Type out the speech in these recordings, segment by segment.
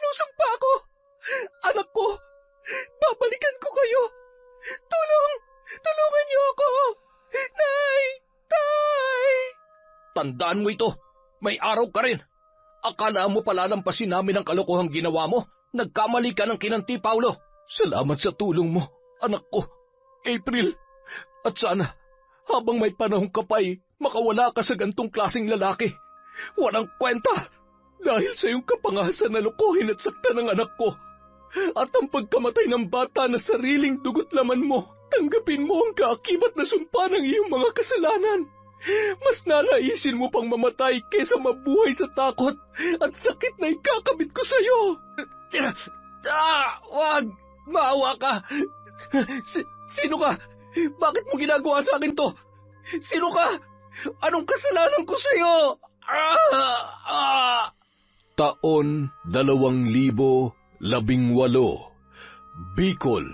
Lulusong pa ako! Anak ko! Babalikan ko kayo! Tulungan niyo ako! Nay! Tay! Tandaan mo ito! May araw ka rin! Akala mo palalampasin namin ang kalokohang ginawa mo? Nagkamali ka ng kinanti, Paulo! Salamat sa tulong mo, anak ko, April. At sana, habang may panahon ka pa'y makawala ka sa gantong klaseng lalaki. Walang kwenta! Dahil sa iyong kapangasan na lukuhin at saktan ng anak ko. At ang pagkamatay ng bata na sariling dugot laman mo, tanggapin mo ang kaakibat na sumpa ng iyong mga kasalanan. Mas nanaisin mo pang mamatay kaysa mabuhay sa takot at sakit na ikakabit ko sa iyo. Wag! Maawa ka! Sino ka? Bakit mo ginagawa sa akin to? Sino ka? Anong kasalanan ko sa iyo? Taon 2018, Bicol.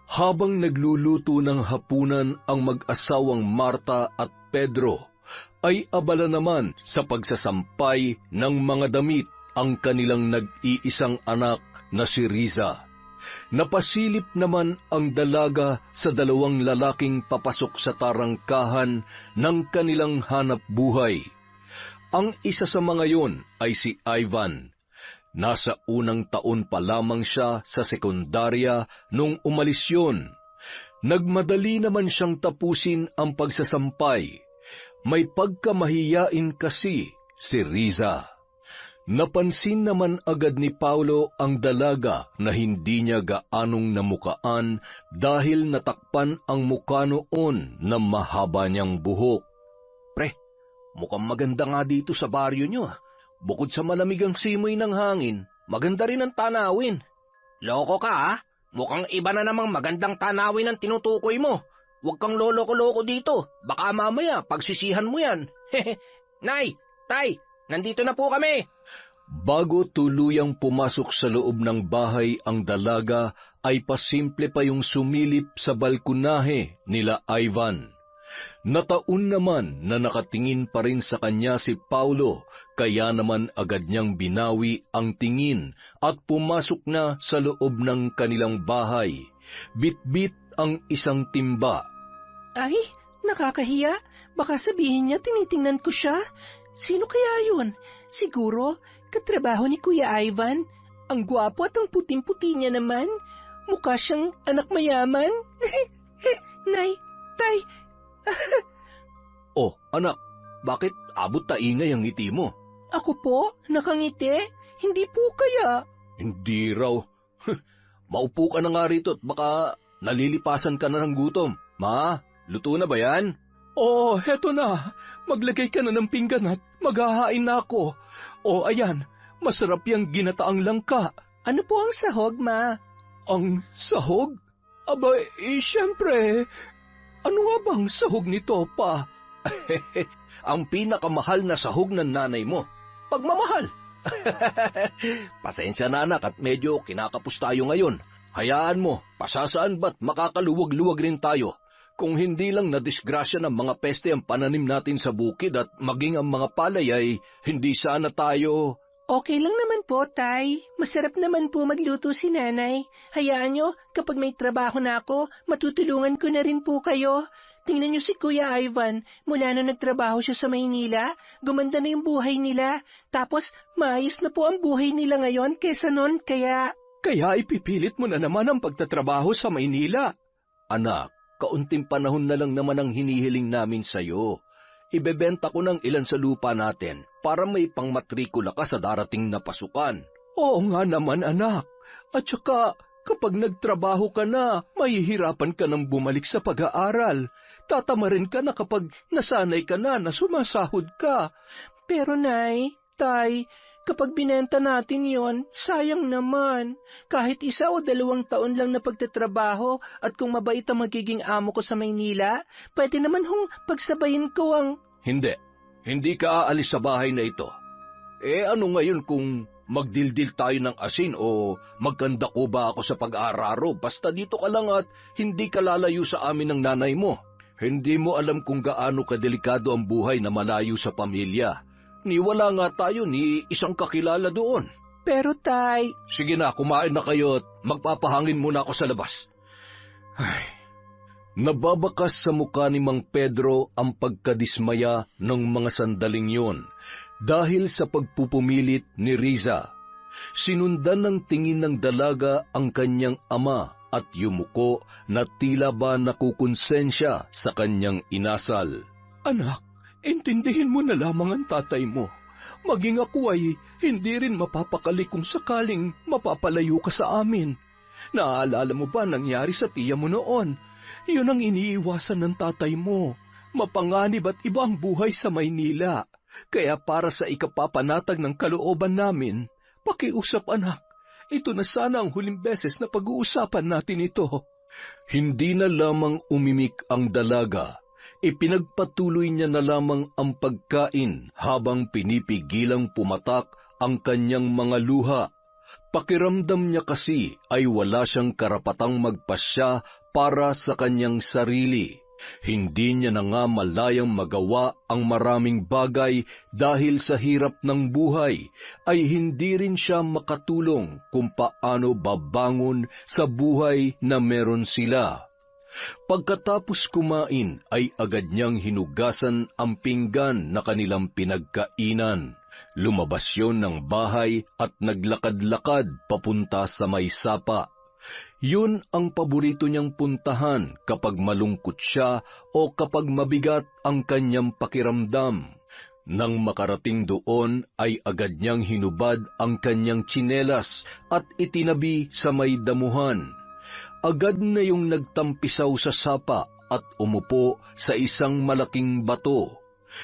Habang nagluluto ng hapunan ang mag-asawang Marta at Pedro, ay abala naman sa pagsasampay ng mga damit ang kanilang nag-iisang anak na si Riza. Napasilip naman ang dalaga sa dalawang lalaking papasok sa tarangkahan ng kanilang hanap buhay. Ang isa sa mga yon ay si Ivan. Nasa unang taon pa lamang siya sa sekundarya nung umalis yun. Nagmadali naman siyang tapusin ang pagsasampay. May pagkamahiyain kasi si Riza. Napansin naman agad ni Paulo ang dalaga na hindi niya gaanong namukaan dahil natakpan ang mukha noon na mahaba niyang buhok. Pre, mukhang maganda nga dito sa baryo niyo. Bukod sa malamig ang simoy ng hangin, maganda rin ang tanawin. Loko ka ha? Mukhang iba na namang magandang tanawin ang tinutukoy mo. Huwag kang loloko-loko dito. Baka mamaya pagsisihan mo yan. Nay, Tay, nandito na po kami. Bago tuluyang pumasok sa loob ng bahay ang dalaga, ay pasimple pa yung sumilip sa balkonahe nila Ivan. Nataon naman na nakatingin pa rin sa kanya si Paulo, kaya naman agad niyang binawi ang tingin at pumasok na sa loob ng kanilang bahay. Bit-bit ang isang timba. Ay, nakakahiya. Baka sabihin niya tinitingnan ko siya. Sino kaya yun? Siguro, katrabaho ni Kuya Ivan. Ang gwapo at ang puting-puti niya naman. Mukha siyang anak mayaman. Nay, Tay. Oh, anak, bakit abot taingay ang ngiti mo? Ako po? Nakangiti? Hindi po kaya. Hindi raw. Maupo ka na nga rito at baka nalilipasan ka na ng gutom. Ma, luto na ba yan? Oh, heto na. Maglagay ka na ng pinggan at maghahain na ako. Oh, ayan, masarap yung ginataang langka. Ano po ang sahog, Ma? Ang sahog? Aba, syempre. Ano nga bang sahog nito, Pa? Ang pinakamahal na sahog ng nanay mo. Pagmamahal. Pasensya na anak at medyo kinakapos tayo ngayon. Hayaan mo, pasasaan ba't makakaluwag-luwag rin tayo. Kung hindi lang nadisgrasya ng mga peste ang pananim natin sa bukid at maging ang mga palay ay hindi sana tayo... Okay lang naman po, Tay. Masarap naman po magluto si Nanay. Hayaan nyo, kapag may trabaho na ako, matutulungan ko na rin po kayo. Tingnan nyo si Kuya Ivan. Mula na nagtrabaho siya sa Maynila, gumanda na yung buhay nila. Tapos, maayos na po ang buhay nila ngayon kesa noon, kaya... Kaya ipipilit mo na naman ang pagtatrabaho sa Maynila. Anak, kaunting panahon na lang naman ang hinihiling namin sa'yo. Ibebenta ko ng ilan sa lupa natin para may pangmatrikula ka sa darating na pasukan. Oo nga naman, anak. At saka, kapag nagtrabaho ka na, mahihirapan ka nang bumalik sa pag-aaral. Tatamarin ka na kapag nasanay ka na sumasahod ka. Pero Nay, Tay, kapag binenta natin yon, sayang naman. Kahit 1 o 2 taon lang na pagtatrabaho at kung mabait ang magiging amo ko sa Maynila, pwede naman hong pagsabayin ko ang... Hindi ka aalis sa bahay na ito. Ano ngayon kung magdildil tayo ng asin o magkandako ba ako sa pag-aararo basta dito ka lang at hindi ka lalayo sa amin ng nanay mo. Hindi mo alam kung gaano kadelikado ang buhay na malayo sa pamilya. Niwala nga tayo ni isang kakilala doon. Pero tay, Sige na, kumain na kayo at magpapahangin muna ako sa labas. Ay, nababakas sa mukha ni Mang Pedro ang pagkadismaya ng mga sandaling yon dahil sa pagpupumilit ni Riza. Sinundan ng tingin ng dalaga ang kanyang ama at yumuko na tila ba nakukonsensya sa kanyang inasal. Anak, intindihin mo na lamang ang tatay mo. Maging ako ay hindi rin mapapakali kung sakaling mapapalayo ka sa amin. Naaalala mo ba nangyari sa tiya mo noon? Yun ang iniiwasan ng tatay mo. Mapanganib at iba ang buhay sa Maynila. Kaya para sa ikapapanatag ng kalooban namin, pakiusap anak, ito na sana ang huling beses na pag-uusapan natin ito. Hindi na lamang umimik ang dalaga. Ipinagpatuloy niya na lamang ang pagkain habang pinipigilang pumatak ang kanyang mga luha. Pakiramdam niya kasi ay wala siyang karapatang magpasya para sa kanyang sarili. Hindi niya na nga malayang magawa ang maraming bagay dahil sa hirap ng buhay ay hindi rin siya makatulong kung paano babangon sa buhay na meron sila. Pagkatapos kumain ay agad niyang hinugasan ang pinggan na kanilang pinagkainan. Lumabas yon ng bahay at naglakad-lakad papunta sa may sapa. Yun ang paborito niyang puntahan kapag malungkot siya o kapag mabigat ang kanyang pakiramdam. Nang makarating doon ay agad niyang hinubad ang kanyang tsinelas at itinabi sa may damuhan. Agad na yung nagtampisaw sa sapa at umupo sa isang malaking bato.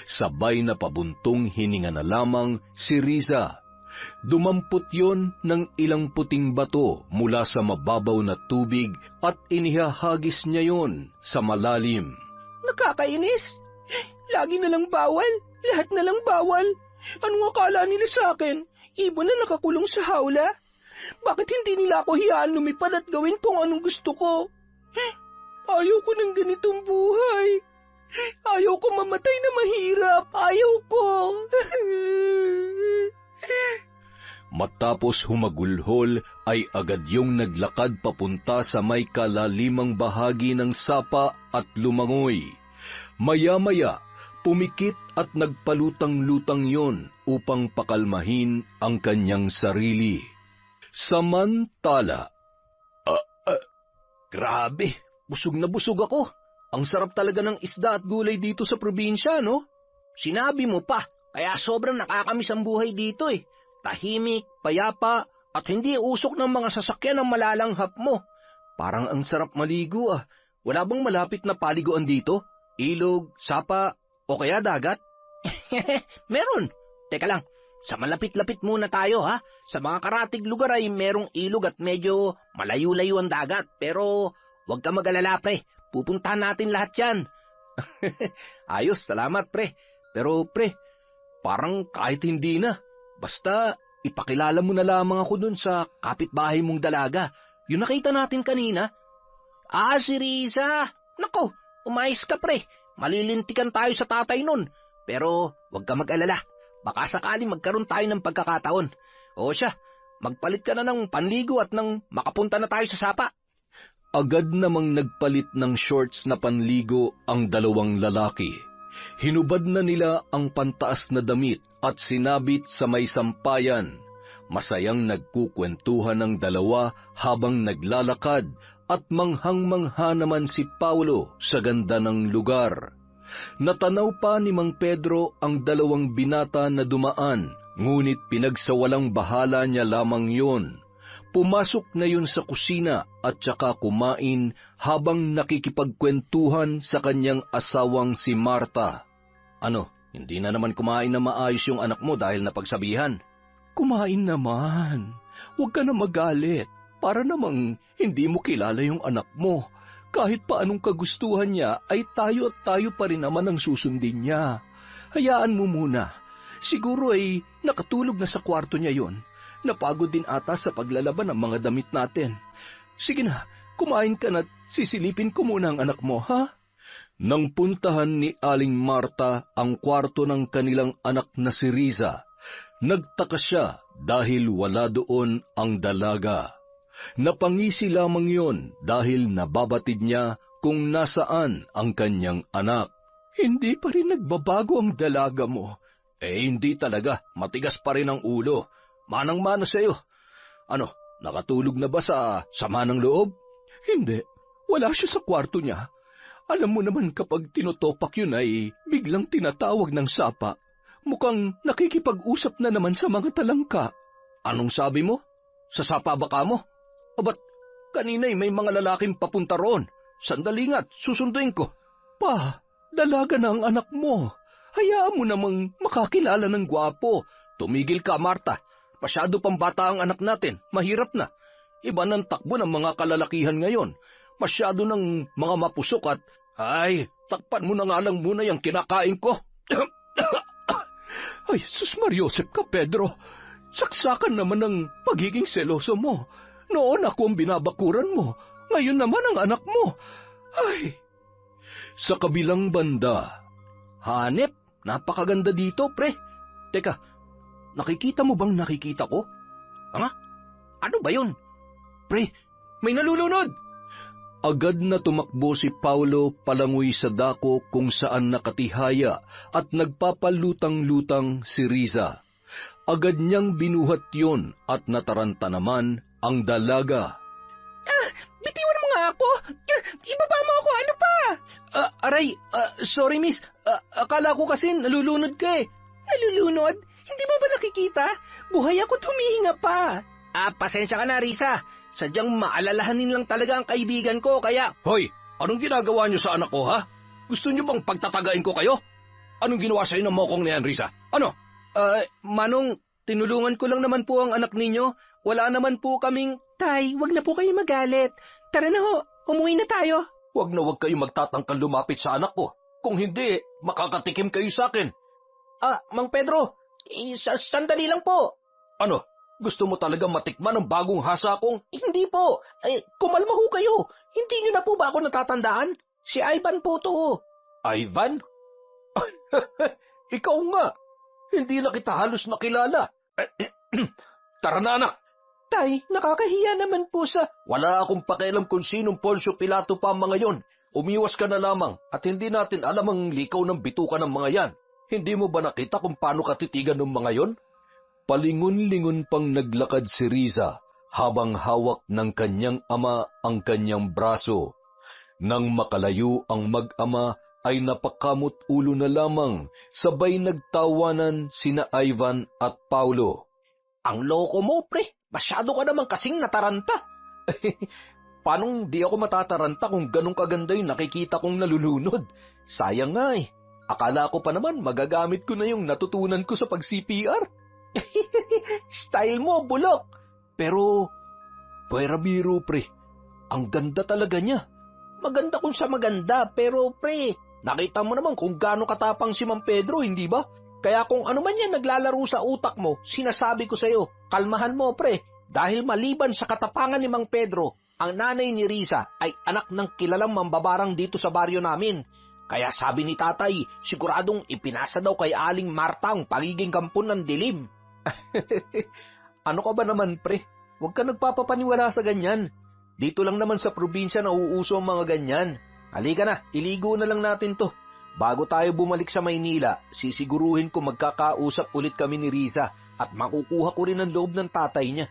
Sabay na pabuntong hininga na lamang si Riza. Dumampot yon ng ilang puting bato mula sa mababaw na tubig at inihahagis niya yon sa malalim. nakakainis. Lagi na lang bawal, lahat na lang bawal. Anong akala nila sa akin? Ibon na nakakulong sa hawla? Bakit hindi nila ako hiyaan lumipad at gawin kung anong gusto ko? Ayaw ko ng ganitong buhay. Ayaw ko mamatay na mahirap. Ayaw ko. Matapos humagulhol ay agad yung naglakad papunta sa may kalalimang bahagi ng sapa at lumangoy. Maya-maya, pumikit at nagpalutang-lutang yon upang pakalmahin ang kanyang sarili. Samantala, Grabe, busog na busog ako. Ang sarap talaga ng isda at gulay dito sa probinsya, no? Sinabi mo pa, kaya sobrang nakakamiss ang buhay dito eh. Tahimik, payapa, at hindi usok ng mga sasakyan ang malalanghap mo. Parang ang sarap maligo ah. Wala bang malapit na paliguan dito? Ilog, sapa, o kaya dagat? Meron. Teka lang, sa malapit-lapit muna tayo ha. Sa mga karatig lugar ay merong ilog at medyo malayo-layo ang dagat. Pero huwag ka mag-alala pre, pupuntahan natin lahat yan. Ayos, salamat pre. Pero pre, parang kahit hindi na. Basta ipakilala mo na lamang ako dun sa kapitbahay mong dalaga. Yung nakita natin kanina. Si Riza. Nako, umayos ka pre. Malilintikan tayo sa tatay nun. Pero huwag ka mag-alala. Baka sakali magkaroon tayo ng pagkakataon. O siya, magpalit ka na ng panligo at nang makapunta na tayo sa sapa. agad namang nagpalit ng shorts na panligo ang dalawang lalaki. Hinubad na nila ang pantaas na damit at sinabit sa may sampayan. Masayang nagkukwentuhan ng dalawa habang naglalakad at manghang-mangha naman si Paulo sa ganda ng lugar. Natanaw pa ni Mang Pedro ang dalawang binata na dumaan, ngunit pinagsawalang bahala niya lamang yon. Pumasok na yun sa kusina at saka kumain habang nakikipagkwentuhan sa kanyang asawang si Marta. Ano, hindi na naman kumain na maayos yung anak mo dahil napagsabihan? Kumain naman. Huwag ka na magalit. Para namang hindi mo kilala yung anak mo. Kahit pa anong kagustuhan niya ay tayo at tayo pa rin naman ang susundin niya. Hayaan mo muna. Siguro ay nakatulog na sa kwarto niya yon. Napagod din ata sa paglalaban ng mga damit natin. Sige na, kumain ka na at sisilipin ko muna ang anak mo, ha? Nang puntahan ni Aling Marta ang kwarto ng kanilang anak na si Riza, Nagtaka siya dahil wala doon ang dalaga. Napangisi lamang yon dahil nababatid niya kung nasaan ang kanyang anak. Hindi pa rin nagbabago ang dalaga mo. Hindi talaga. Matigas pa rin ang ulo. Manang-mana sa'yo. Ano, nakatulog na ba sa sama ng loob? Hindi. Wala siya sa kwarto niya. Alam mo naman kapag tinutopak yun ay biglang tinatawag ng sapa. Mukhang nakikipag-usap na naman sa mga talangka. Anong sabi mo? Sa sapa ba ka mo? O ba't kanina'y may mga lalaking papunta roon? Sandali nga't susunduin ko. Pa, dalaga na ang anak mo. Hayaan mo namang makakilala ng gwapo. Tumigil ka, Marta. Masyado pang bata ang anak natin. Mahirap na. Iba ng takbo ng mga kalalakihan ngayon. Masyado ng mga mapusok at... Ay, takpan mo na nga lang muna yung kinakain ko. Ay, sus Mariosep ka, Pedro. Saksakan naman ang pagiging seloso mo. Noon ako ang binabakuran mo. Ngayon naman ang anak mo. Ay... Sa kabilang banda, Hanep, napakaganda dito, pre. Teka, nakikita mo bang nakikita ko? Ano ba yun? Pre, may nalulunod! agad na tumakbo si Paulo palangoy sa dako kung saan nakatihaya at nagpapalutang-lutang si Riza. Agad niyang binuhat yon at nataranta naman ang dalaga. Bitiwan mo nga ako! Ibaba mo ako, ano pa? Aray, sorry miss. Akala ko kasi nalulunod ka eh. Nalulunod? Hindi mo ba nakikita? Buhay ako, tumihinga pa. Pasensya ka na, Risa. Sadyang maalalahanin lang talaga ang kaibigan ko, kaya... Hoy, anong ginagawa niyo sa anak ko, ha? Gusto niyo bang pagtatagain ko kayo? Anong ginawa sa'yo ng mokong na yan, Risa? Ano? Manong, tinulungan ko lang naman po ang anak ninyo. Wala naman po kaming... Tay, wag na po kayo magalit. Tara na ho, umuwi na tayo. Wag na wag kayo magtatangkal lumapit sa anak ko. Kung hindi, makakatikim kayo sa akin. Mang Pedro, sandali lang po. Ano? Gusto mo talaga matikman ang bagong hasa kong... Hindi po. Kumalma ho kayo. Hindi niyo na po ba ako natatandaan? Si Ivan po to. Ivan? Ikaw nga. Hindi na kita halos nakilala. Tara na, anak. Tay, nakakahiya naman po sa... Wala akong pakialam kung sinong Poncio Pilato pa ang mga yon. Umiwas ka na lamang at hindi natin alam ang likaw ng bituka ng mga yan. Hindi mo ba nakita kung paano katitigan ng mga yon? Palingon-lingon pang naglakad si Riza habang hawak ng kanyang ama ang kanyang braso. Nang makalayo ang mag-ama ay napakamot ulo na lamang, sabay nagtawanan sina Ivan at Paulo. Ang loko mo, pre. Masyado ka naman kasing nataranta. Paano di ako matataranta kung ganong kaganda yung nakikita kong nalulunod? Sayang nga eh. Akala ko pa naman magagamit ko na yung natutunan ko sa pag-CPR. Style mo, bulok. Pero, pwera biro, pre. Ang ganda talaga niya. Maganda kung sa maganda, pero pre, nakita mo naman kung gaano katapang si Mang Pedro, hindi ba? Kaya kung ano man yan naglalaro sa utak mo, sinasabi ko sa'yo, kalmahan mo, pre. Dahil maliban sa katapangan ni Mang Pedro, ang nanay ni Riza ay anak ng kilalang mambabarang dito sa baryo namin. Kaya sabi ni tatay, siguradong ipinasa daw kay Aling Marta ang pagiging kampon ng dilim. Ano ka ba naman, pre? Huwag ka nagpapapaniwala sa ganyan. Dito lang naman sa probinsya na uuso ang mga ganyan. Halika na, iligo na lang natin to. Bago tayo bumalik sa Maynila, sisiguruhin ko magkakausap ulit kami ni Riza at makukuha ko rin ang loob ng tatay niya.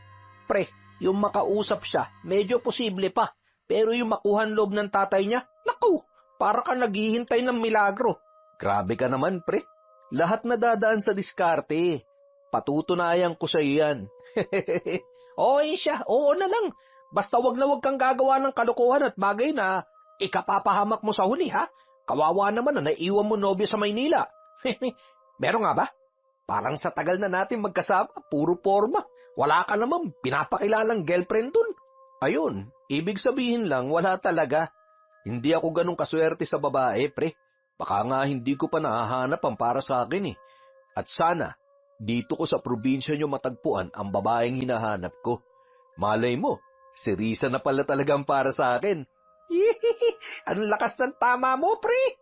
Pre, yung makausap siya, medyo posible pa. Pero yung makuha ang loob ng tatay niya, naku, para ka naghihintay ng milagro. Grabe ka naman, pre. Lahat na dadaan sa diskarte. Patutunayan ko sa iyan. Oy siya, oo na lang. Basta wag na wag kang gagawa ng kalokohan at bagay na ikapapahamak mo sa huli, ha? Kawawa naman na naiwan mo nobya sa Maynila. Meron nga ba? Parang sa tagal na natin magkasama, puro forma. Wala ka naman pinapakilalang girlfriend dun. Ayun, ibig sabihin lang wala talaga. Hindi ako ganun kaswerte sa babae, pre. Baka nga hindi ko pa nahahanap ang para sa akin eh. At sana, dito ko sa probinsya nyo matagpuan ang babaeng hinahanap ko. Malay mo, si Riza na pala talagang para sa akin. Ang lakas ng tama mo, pre!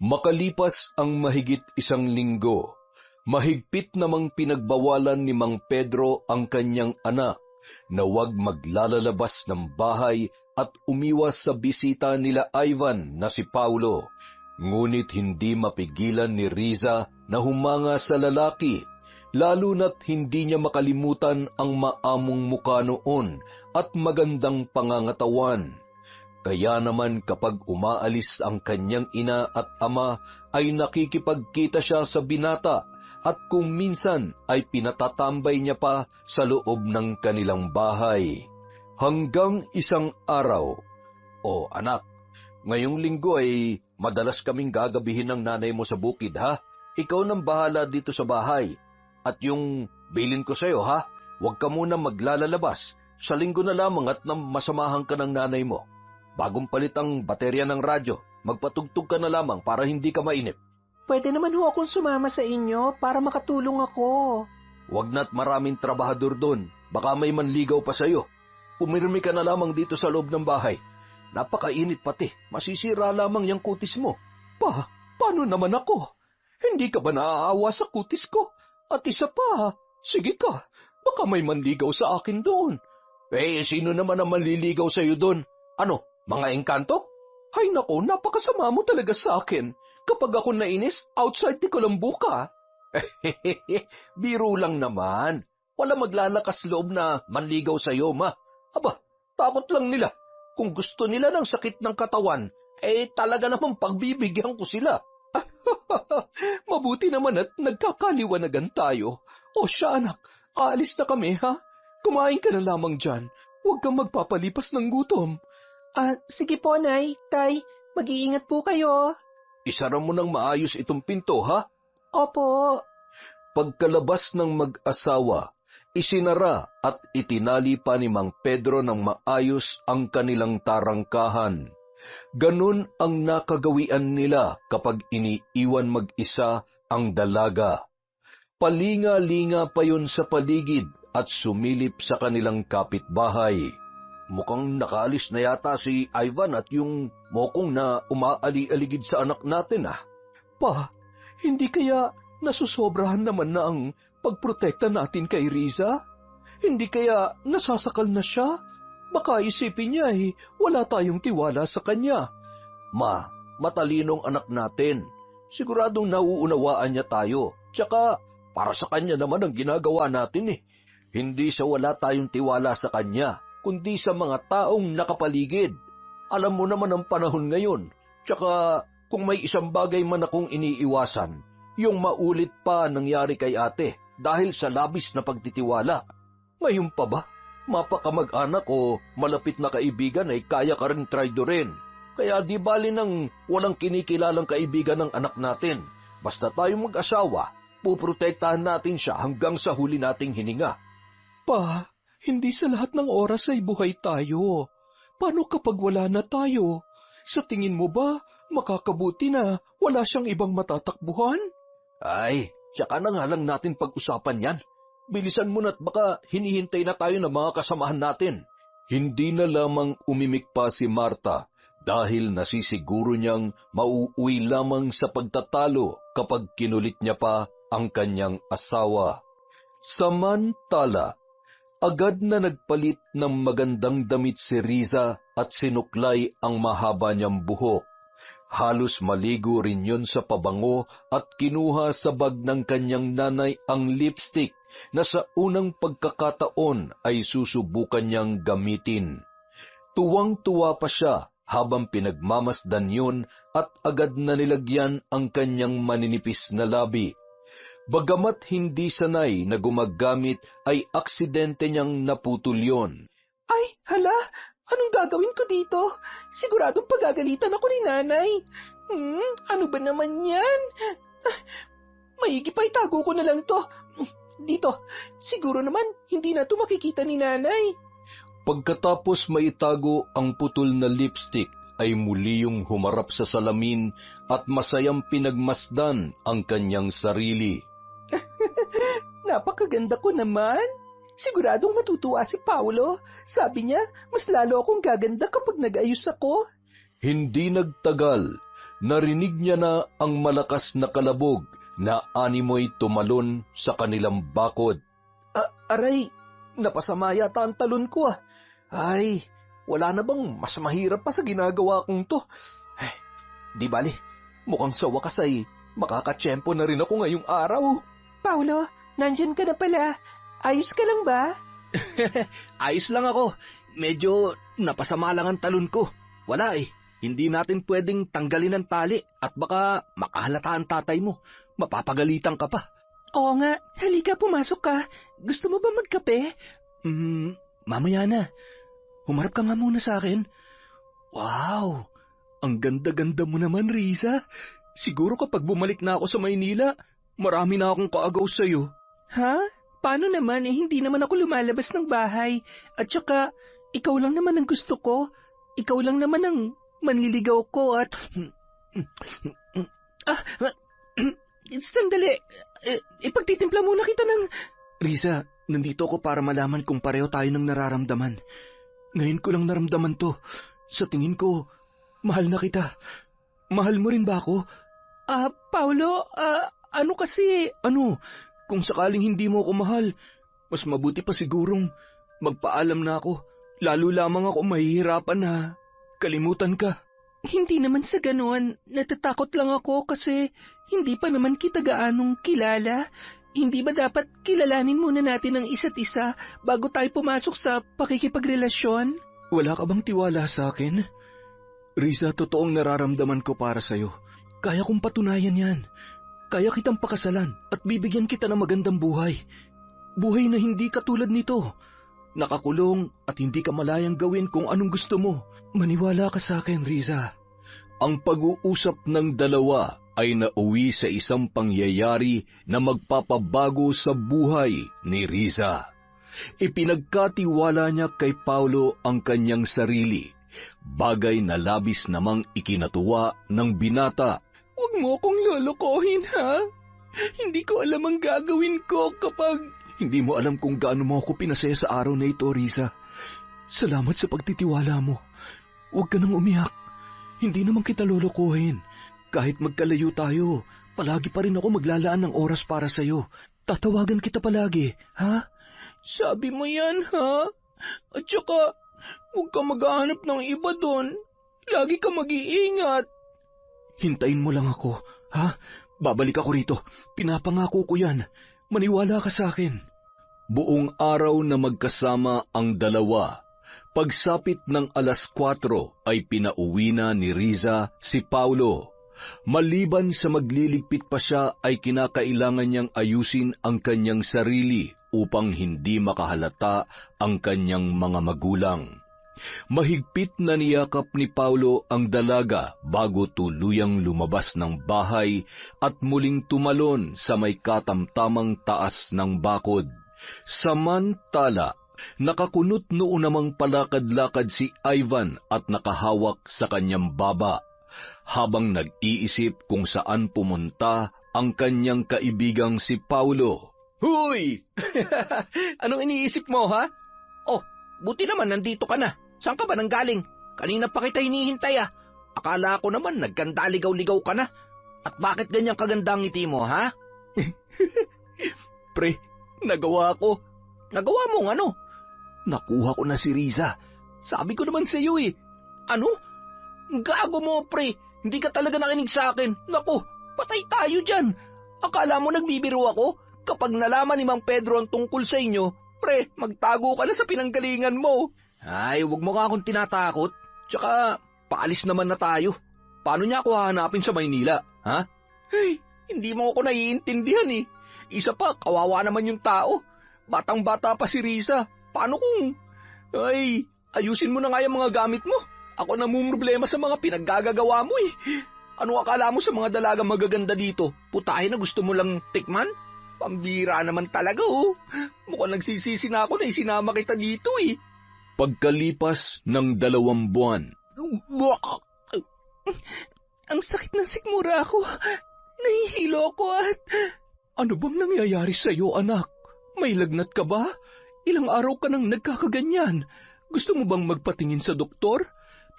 Makalipas ang mahigit 1 linggo, Mahigpit namang pinagbawalan ni Mang Pedro ang kanyang anak na huwag maglalalabas ng bahay at umiwas sa bisita nila Ivan na si Paulo. Ngunit hindi mapigilan ni Riza na humanga sa lalaki, lalo na't hindi niya makalimutan ang maamong mukha noon at magandang pangangatawan. Kaya naman kapag umaalis ang kanyang ina at ama ay nakikipagkita siya sa binata at kung minsan ay pinatatambay niya pa sa loob ng kanilang bahay. Hanggang isang araw, "O anak, ngayong linggo ay madalas kaming gagabihin ng nanay mo sa bukid ha? Ikaw nang bahala dito sa bahay. At yung bilin ko sa'yo ha, huwag ka muna maglalalabas. Sa linggo na lamang at nang masamahan ka ng nanay mo. Bagong palit ang baterya ng radyo, magpatugtog ka na lamang para hindi ka mainip." Pwede naman ho akong sumama sa inyo para makatulong ako. "Huwag na't maraming trabahador doon, baka may manligaw pa sa'yo. Pumirmi ka na lamang dito sa loob ng bahay. Napakainit pati, masisira lamang yung kutis mo." Paano naman ako? Hindi ka ba naaawa sa kutis ko? At isa pa, sige ka, baka may manligaw sa akin doon." Sino naman ang manliligaw sa'yo doon? Ano, mga engkanto? Ay nako, napakasama mo talaga sa akin. Kapag ako nainis, outside ti Colombo ka. Biro lang naman. Wala maglalakas loob na manligaw sa'yo, ma. Aba, takot lang nila. Kung gusto nila ng sakit ng katawan, talaga namang pagbibigyan ko sila. Mabuti naman at nagkakaliwanagan tayo. O siya anak, aalis na kami ha? Kumain ka na lamang dyan. Huwag kang magpapalipas ng gutom. Sige po, Nay, Tay, mag-iingat po kayo. Isara mo ng maayos itong pinto ha? Opo. Pagkalabas ng mag-asawa, isinara at itinali pa ni Mang Pedro ng maayos ang kanilang tarangkahan. Ganun ang nakagawian nila kapag iniiwan mag-isa ang dalaga. Palinga-linga pa yun sa paligid at sumilip sa kanilang kapitbahay. Mukhang nakaalis na yata si Ivan at yung mokong na umaali-aligid sa anak natin ah. Hindi kaya nasusobrahan naman na ang pagprotekta natin kay Riza? Hindi kaya nasasakal na siya? Baka isipin niya wala tayong tiwala sa kanya. Ma, matalinong anak natin. Siguradong nauunawaan niya tayo. Tsaka, para sa kanya naman ang ginagawa natin Hindi sa wala tayong tiwala sa kanya, kundi sa mga taong nakapaligid. Alam mo naman ang panahon ngayon. Tsaka, kung may isang bagay man akong iniiwasan, yung maulit pa nangyari kay ate dahil sa labis na pagtitiwala. Ngayon pa ba? Mapakamag-anak o malapit na kaibigan ay kaya ka rin traidorin. Kaya di bali nang walang kinikilalang kaibigan ng anak natin. Basta tayong mag-asawa, puprotektahan natin siya hanggang sa huli nating hininga. Hindi sa lahat ng oras ay buhay tayo. Paano kapag wala na tayo? Sa tingin mo ba, makakabuti na wala siyang ibang matatakbuhan? Tsaka na nga lang natin pag-usapan yan. Bilisan mo na't baka hinihintay na tayo ng mga kasamahan natin. Hindi na lamang umimik pa si Marta dahil nasisiguro niyang mauuwi lamang sa pagtatalo kapag kinulit niya pa ang kanyang asawa. Samantala, agad na nagpalit ng magandang damit si Riza at sinuklay ang mahaba niyang buhok. Halos maligo rin yun sa pabango at kinuha sa bag ng kanyang nanay ang lipstick na sa unang pagkakataon ay susubukan niyang gamitin. Tuwang-tuwa pa siya habang pinagmamasdan yun at agad na nilagyan ang kanyang maninipis na labi. Bagamat hindi sanay na gumagamit ay aksidente niyang naputol yun. Hala! Anong gagawin ko dito? Siguradong pagagalitan ako ni nanay. Ano ba naman yan? Maigi pa itago ko na lang to. Dito, siguro naman hindi na to makikita ni nanay. Pagkatapos maitago ang putol na lipstick, ay muli yung humarap sa salamin at masayang pinagmasdan ang kanyang sarili. Napakaganda ko naman. Siguradong matutuwa si Paulo. Sabi niya, mas lalo akong gaganda kapag nag-ayos ako. Hindi nagtagal, narinig niya na ang malakas na kalabog na animoy tumalon sa kanilang bakod. Aray, napasama yata ang talon ko ah. Ay, wala na bang mas mahirap pa sa ginagawa kong to? Ay, di bali, mukhang sa wakas ay makakatsyempo na rin ako ngayong araw. Paulo, nandyan ka na pala. Ayos ka lang ba? Ayos lang ako. Medyo napasama lang ang talon ko. Wala eh. Hindi natin pwedeng tanggalin ang tali at baka makahalata ang tatay mo. Mapapagalitan ka pa. Oo nga, halika pumasok ka. Gusto mo ba magkape? Mamaya na. Humarap ka nga muna sa akin. Wow! Ang ganda-ganda mo naman, Riza. Siguro kapag bumalik na ako sa Maynila, marami na akong kaagaw sa'yo. Ha? Paano naman hindi naman ako lumalabas ng bahay. At saka, ikaw lang naman ang gusto ko. Ikaw lang naman ang manliligaw ko at... Sandali. Ipagtitimpla muna kita ng... Riza, nandito ako para malaman kung pareho tayo ng nararamdaman. Ngayon ko lang naramdaman to. Sa tingin ko, mahal na kita. Mahal mo rin ba ako? Paulo, ano kasi... Ano? Kung sakaling hindi mo ako mahal, mas mabuti pa sigurong magpaalam na ako. Lalo lamang ako mahihirapan na kalimutan ka. Hindi naman sa ganoon. Natatakot lang ako kasi hindi pa naman kita gaanong kilala. Hindi ba dapat kilalanin muna natin ang isa't isa bago tayo pumasok sa pakikipagrelasyon? Wala ka bang tiwala sa akin? Riza, totoong nararamdaman ko para sa'yo. Kaya kong patunayan yan. Kaya kitang pakasalan at bibigyan kita ng magandang buhay. Buhay na hindi katulad nito. Nakakulong at hindi ka malayang gawin kung anong gusto mo. Maniwala ka sa akin, Riza. Ang pag-uusap ng dalawa ay nauwi sa isang pangyayari na magpapabago sa buhay ni Riza. Ipinagkatiwala niya kay Paulo ang kanyang sarili, bagay na labis namang ikinatuwa ng binata. Huwag mo akong lolokohin, ha? Hindi ko alam ang gagawin ko kapag... Hindi mo alam kung gaano mo ako pinasaya sa araw na ito, Riza. Salamat sa pagtitiwala mo. Huwag ka nang umiyak. Hindi naman kita lolokohin. Kahit magkalayo tayo, palagi pa rin ako maglalaan ng oras para sa'yo. Tatawagan kita palagi, ha? Sabi mo yan, ha? At saka, huwag ka maghahanap ng iba doon. Lagi ka mag-iingat. Hintayin mo lang ako, ha? Babalik ako rito. Pinapangako ko yan. Maniwala ka sa akin. Buong araw na magkasama ang dalawa. Pagsapit ng 4:00 ay pinauwi na ni Riza si Paulo. Maliban sa magliligpit pa siya ay kinakailangan niyang ayusin ang kanyang sarili upang hindi makahalata ang kanyang mga magulang. Mahigpit na niyakap ni Paulo ang dalaga bago tuluyang lumabas ng bahay at muling tumalon sa may katamtamang taas ng bakod. Samantala, nakakunot noon namang palakad-lakad si Ivan at nakahawak sa kanyang baba, habang nag-iisip kung saan pumunta ang kanyang kaibigang si Paulo. Huy! Anong iniisip mo, ha? Oh, buti naman nandito ka na. Saan ka ba nanggaling? Kanina pa kita hinihintay, ah. Akala ko naman nagkandaligaw-ligaw ka na. At bakit ganyang kaganda ang ngiti mo, ha? Pre, nagawa ko. Nagawa mong ano? Nakuha ko na si Riza. Sabi ko naman sa iyo eh. Ano? Gago mo, pre. Hindi ka talaga nakinig sa akin. Naku, patay tayo dyan. Akala mo nagbibiro ako? Kapag nalaman ni Mang Pedro ang tungkol sa inyo, pre, magtago ka na sa pinanggalingan mo. Ay, wag mo nga akong tinatakot. Tsaka, paalis naman na tayo. Paano niya ako hahanapin sa Maynila, ha? Ay, hindi mo ako naiintindihan eh. Isa pa, kawawa naman yung tao. Batang-bata pa si Riza. Paano kung... Ay, ayusin mo na nga yung mga gamit mo. Ako namumroblema sa mga pinaggagawa mo eh. Ano akala mo sa mga dalagang magaganda dito? Putahe na gusto mo lang tikman? Pambira naman talaga oh. Mukhang nagsisisi na ako na isinama kita dito eh. Pagkalipas ng 2 buwan. Ang sakit ng sikmura ako. Nahihilo ako at... Ano bang nangyayari sa iyo, anak? May lagnat ka ba? Ilang araw ka nang nagkakaganyan. Gusto mo bang magpatingin sa doktor?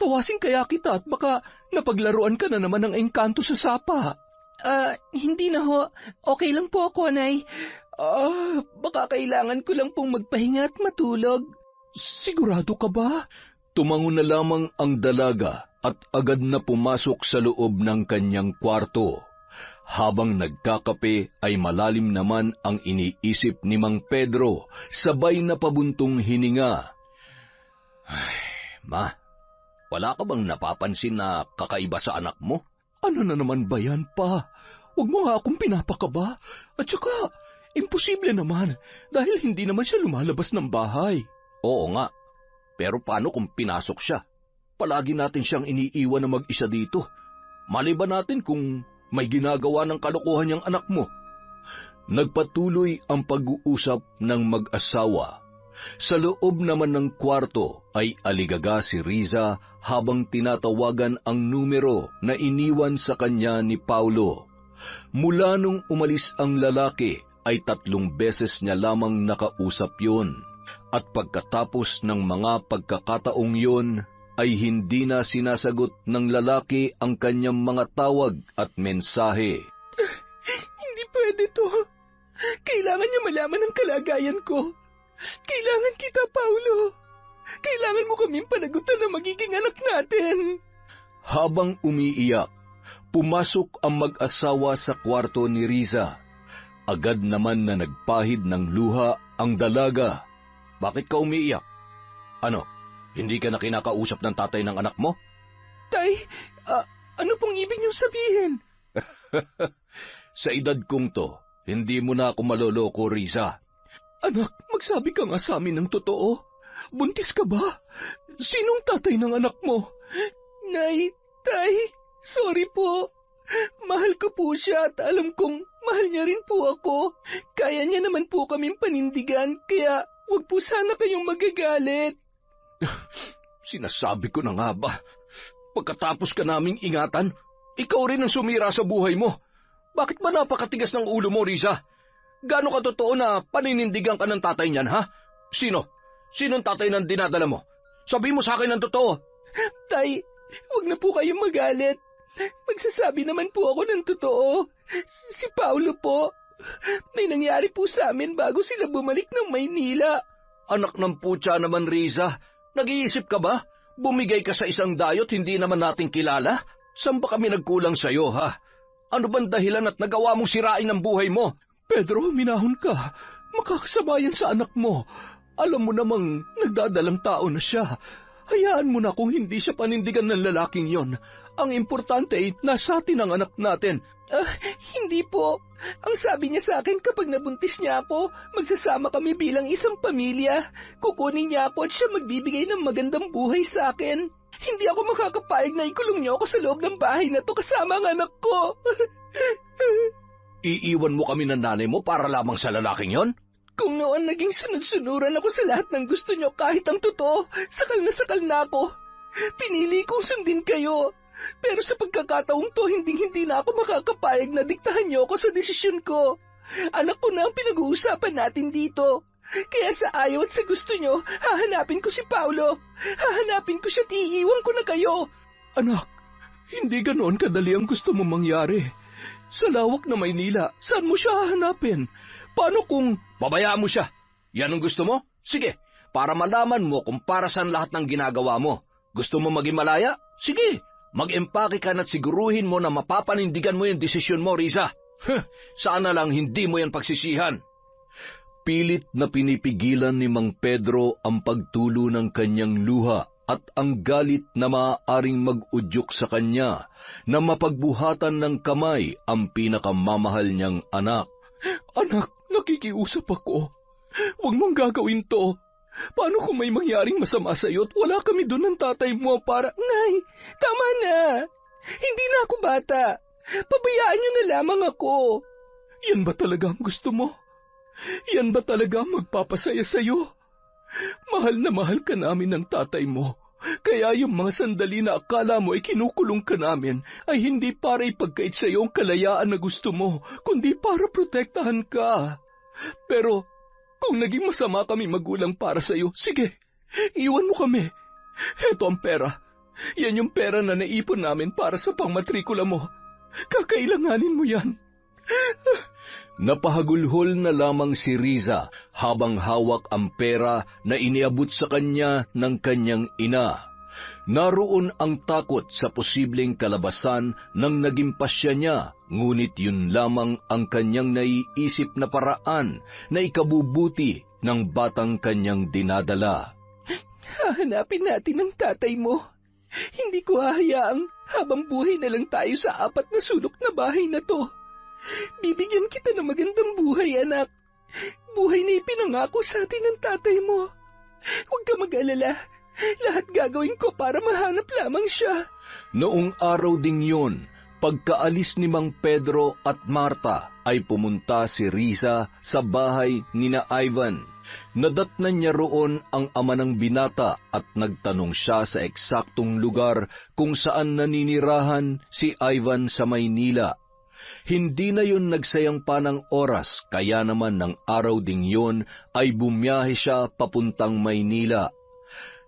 Tawasin kaya kita at baka napaglaruan ka na naman ng engkanto sa sapa. Hindi na ho. Okay lang po ako, Nay. Baka kailangan ko lang pong magpahinga at matulog. Sigurado ka ba? Tumango na lamang ang dalaga at agad na pumasok sa loob ng kanyang kwarto. Habang nagkakape ay malalim naman ang iniisip ni Mang Pedro, sabay na pabuntong hininga. Ay, Ma, wala ka bang napapansin na kakaiba sa anak mo? Ano na naman ba yan, Pa? Huwag mo nga akong pinapakaba. At saka, imposible naman dahil hindi naman siya lumalabas ng bahay. Oo nga, pero paano kung pinasok siya? Palagi natin siyang iniiwan na mag-isa dito. Maliban natin kung may ginagawa ng kalokohan niyang anak mo. Nagpatuloy ang pag-uusap ng mag-asawa. Sa loob naman ng kwarto ay aligaga si Riza habang tinatawagan ang numero na iniwan sa kanya ni Paulo. Mula nung umalis ang lalaki ay 3 beses niya lamang nakausap yon. At pagkatapos ng mga pagkakataong yon, ay hindi na sinasagot ng lalaki ang kanyang mga tawag at mensahe. Hindi pwede to. Kailangan niya malaman ang kalagayan ko. Kailangan kita, Paulo. Kailangan mo kaming panagutan na magiging anak natin. Habang umiiyak, pumasok ang mag-asawa sa kwarto ni Riza. Agad naman na nagpahid ng luha ang dalaga. Bakit ka umiiyak? Ano? Hindi ka na kinakausap ng tatay ng anak mo? Tay, ano pong ibig niyong sabihin? Sa edad kong to, hindi mo na ako maloloko, Riza. Anak, magsabi ka nga sa amin ng totoo. Buntis ka ba? Sinong tatay ng anak mo? Nay, Tay, sorry po. Mahal ko po siya at alam kong mahal niya rin po ako. Kaya niya naman po kaming panindigan, kaya huwag po sana kayong magagalit. Sinasabi ko na nga ba, pagkatapos ka naming ingatan, ikaw rin ang sumira sa buhay mo. Bakit ba napakatigas ng ulo mo, Riza? Gaano ka totoo na paninindigan ka ng tatay niyan, ha? Sino? Sinong tatay ng dinadala mo? Sabi mo sa akin ang totoo. Tay, huwag na po kayong magalit. Magsasabi naman po ako ng totoo. Si Paulo po. May nangyari po sa amin bago sila bumalik ng Maynila. Anak ng putya naman, Riza. Nag-iisip ka ba? Bumigay ka sa isang dayot hindi naman natin kilala? Saan ba kami nagkulang sa'yo, ha? Ano bang dahilan at nagawa mong sirain ang buhay mo? Pedro, minahon ka. Makakasabayan sa anak mo. Alam mo namang nagdadalang tao na siya. Hayaan mo na kung hindi siya panindigan ng lalaking yon. Ang importante ay nasa atin ang anak natin. Hindi po. Ang sabi niya sa akin kapag nabuntis niya ako, magsasama kami bilang isang pamilya. Kukunin niya ako at siya magbibigay ng magandang buhay sa akin. Hindi ako makakapayag na ikulong niyo ako sa loob ng bahay na to kasama ang anak ko. Iiwan mo kami ng nanay mo para lamang sa lalaking yon? Kung noon naging sunod-sunuran ako sa lahat ng gusto niyo kahit ang totoo, sakal na ako. Pinili kong sundin kayo. Pero sa pagkakataong to, hindi na ako makakapayag na diktahan niyo ako sa desisyon ko. Anak ko na ang pinag-uusapan natin dito. Kaya sa ayaw at sa gusto niyo, hahanapin ko si Paulo. Hahanapin ko siya at iiwan ko na kayo. Anak, hindi ganoon kadali ang gusto mo mangyari. Sa lawak na Maynila, saan mo siya hahanapin? Paano kung... Pabayaan mo siya. Yan ang gusto mo? Sige, para malaman mo kung para saan lahat ng ginagawa mo. Gusto mo maging malaya? Sige, mag-empake ka na't siguruhin mo na mapapanindigan mo yung desisyon mo, Riza. Sana lang hindi mo yan pagsisihan. Pilit na pinipigilan ni Mang Pedro ang pagtulo ng kanyang luha at ang galit na maaaring mag-udyok sa kanya na mapagbuhatan ng kamay ang pinakamamahal niyang anak. Anak, nakikiusap ako. Huwag mong gagawin to. Paano kung may mangyaring masama sa'yo at wala kami doon ng tatay mo para... Nay, tama na. Hindi na ako bata. Pabayaan niyo na lamang ako. Yan ba talaga ang gusto mo? Yan ba talaga ang magpapasaya sa'yo? Mahal na mahal ka namin ng tatay mo. Kaya yung mga sandali na akala mo ay kinukulong ka namin ay hindi para ipagkait sa iyo ang kalayaan na gusto mo, kundi para protektahan ka. Pero kung naging masama kami magulang para sa iyo, sige, iwan mo kami. Heto ang pera. Yan yung pera na naipon namin para sa pangmatrikula mo. Kakailanganin mo yan. Napahagulhol na lamang si Riza habang hawak ang pera na iniabot sa kanya ng kanyang ina. Naroon ang takot sa posibleng kalabasan ng naging pasya niya, ngunit yun lamang ang kanyang naiisip na paraan na ikabubuti ng batang kanyang dinadala. Hahanapin natin ang tatay mo. Hindi ko hahayaang habang buhay na lang tayo sa 4 na sulok na bahay na to. Bibigyan kita ng magandang buhay, anak. Buhay na ipinangako sa atin ng tatay mo. Huwag ka mag-alala. Lahat gagawin ko para mahanap lamang siya. Noong araw ding yun, pagkaalis ni Mang Pedro at Marta, ay pumunta si Riza sa bahay ni na Ivan. Nadatnan niya roon ang ama ng binata at nagtanong siya sa eksaktong lugar kung saan naninirahan si Ivan sa Maynila. Hindi na yun nagsayang pa ng oras, kaya naman ng araw ding yun ay bumiyahe siya papuntang Maynila.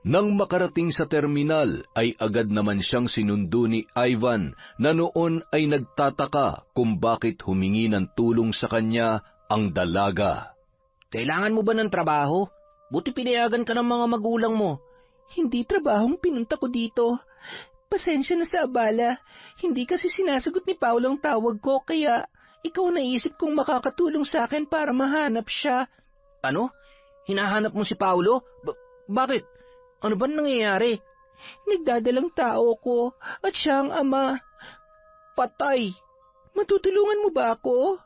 Nang makarating sa terminal ay agad naman siyang sinundo ni Ivan na noon ay nagtataka kung bakit humingi ng tulong sa kanya ang dalaga. Kailangan mo ba ng trabaho? Buti pinayagan ka ng mga magulang mo. Hindi trabahong pinunta ko dito. Pasensya na sa abala. Hindi kasi sinasagot ni Paulo ang tawag ko, kaya ikaw naisip kong makakatulong sa akin para mahanap siya. Ano? Hinahanap mo si Paulo? Bakit? Ano ba nangyayari? Nagdadalang tao ko at siya ang ama. Patay. Matutulungan mo ba ako?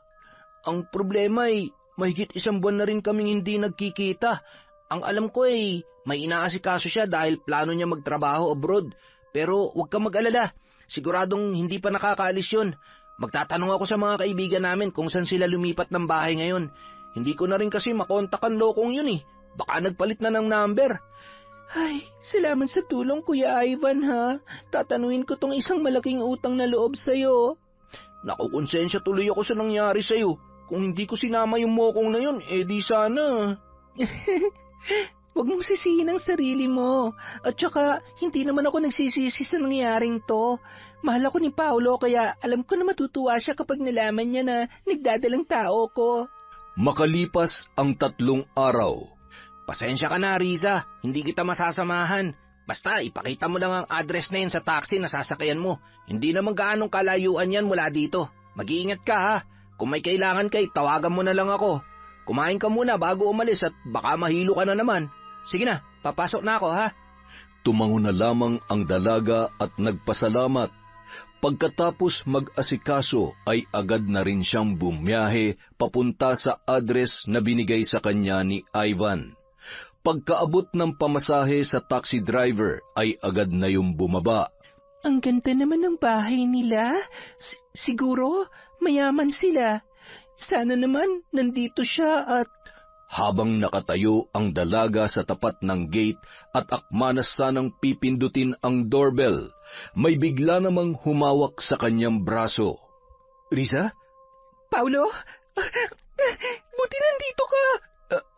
Ang problema ay mahigit 1 buwan na rin kaming hindi nagkikita. Ang alam ko ay may inaasikaso siya dahil plano niya magtrabaho abroad. Pero huwag kang mag-alala. Siguradong hindi pa nakakaalis yun. Magtatanong ako sa mga kaibigan namin kung saan sila lumipat ng bahay ngayon. Hindi ko na rin kasi makontak ang lokong yun eh. Baka nagpalit na ng number. Ay, salamat sa tulong, Kuya Ivan, ha? Tatanuin ko tong isang malaking utang na loob sa'yo. Nakukonsensya tuloy ako sa nangyari sa'yo. Kung hindi ko sinama yung mokong na yun, di sana. Huwag mong sisihin ang sarili mo. At saka, hindi naman ako nagsisisi sa nangyaring to. Mahal ako ni Paulo, kaya alam ko na matutuwa siya kapag nalaman niya na nagdadalang tao ko. Makalipas ang 3 araw, Pasensya ka na, Riza. Hindi kita masasamahan. Basta, ipakita mo lang ang address na yun sa taxi na sasakyan mo. Hindi naman gaanong kalayuan yan mula dito. Mag-iingat ka, ha? Kung may kailangan kay, tawagan mo na lang ako. Kumain ka muna bago umalis at baka mahilo ka na naman. Sige na, papasok na ako, ha? tumango na lamang ang dalaga at nagpasalamat. Pagkatapos mag-asikaso ay agad na rin siyang bumiyahe papunta sa address na binigay sa kanya ni Ivan. Pagkaabot ng pamasahe sa taxi driver ay agad na yung bumaba. Ang ganda naman ng bahay nila. Siguro mayaman sila. Sana naman nandito siya at... Habang nakatayo ang dalaga sa tapat ng gate at akmanas sanang pipindutin ang doorbell, may bigla namang humawak sa kanyang braso. Riza? Paulo? Buti nandito ka.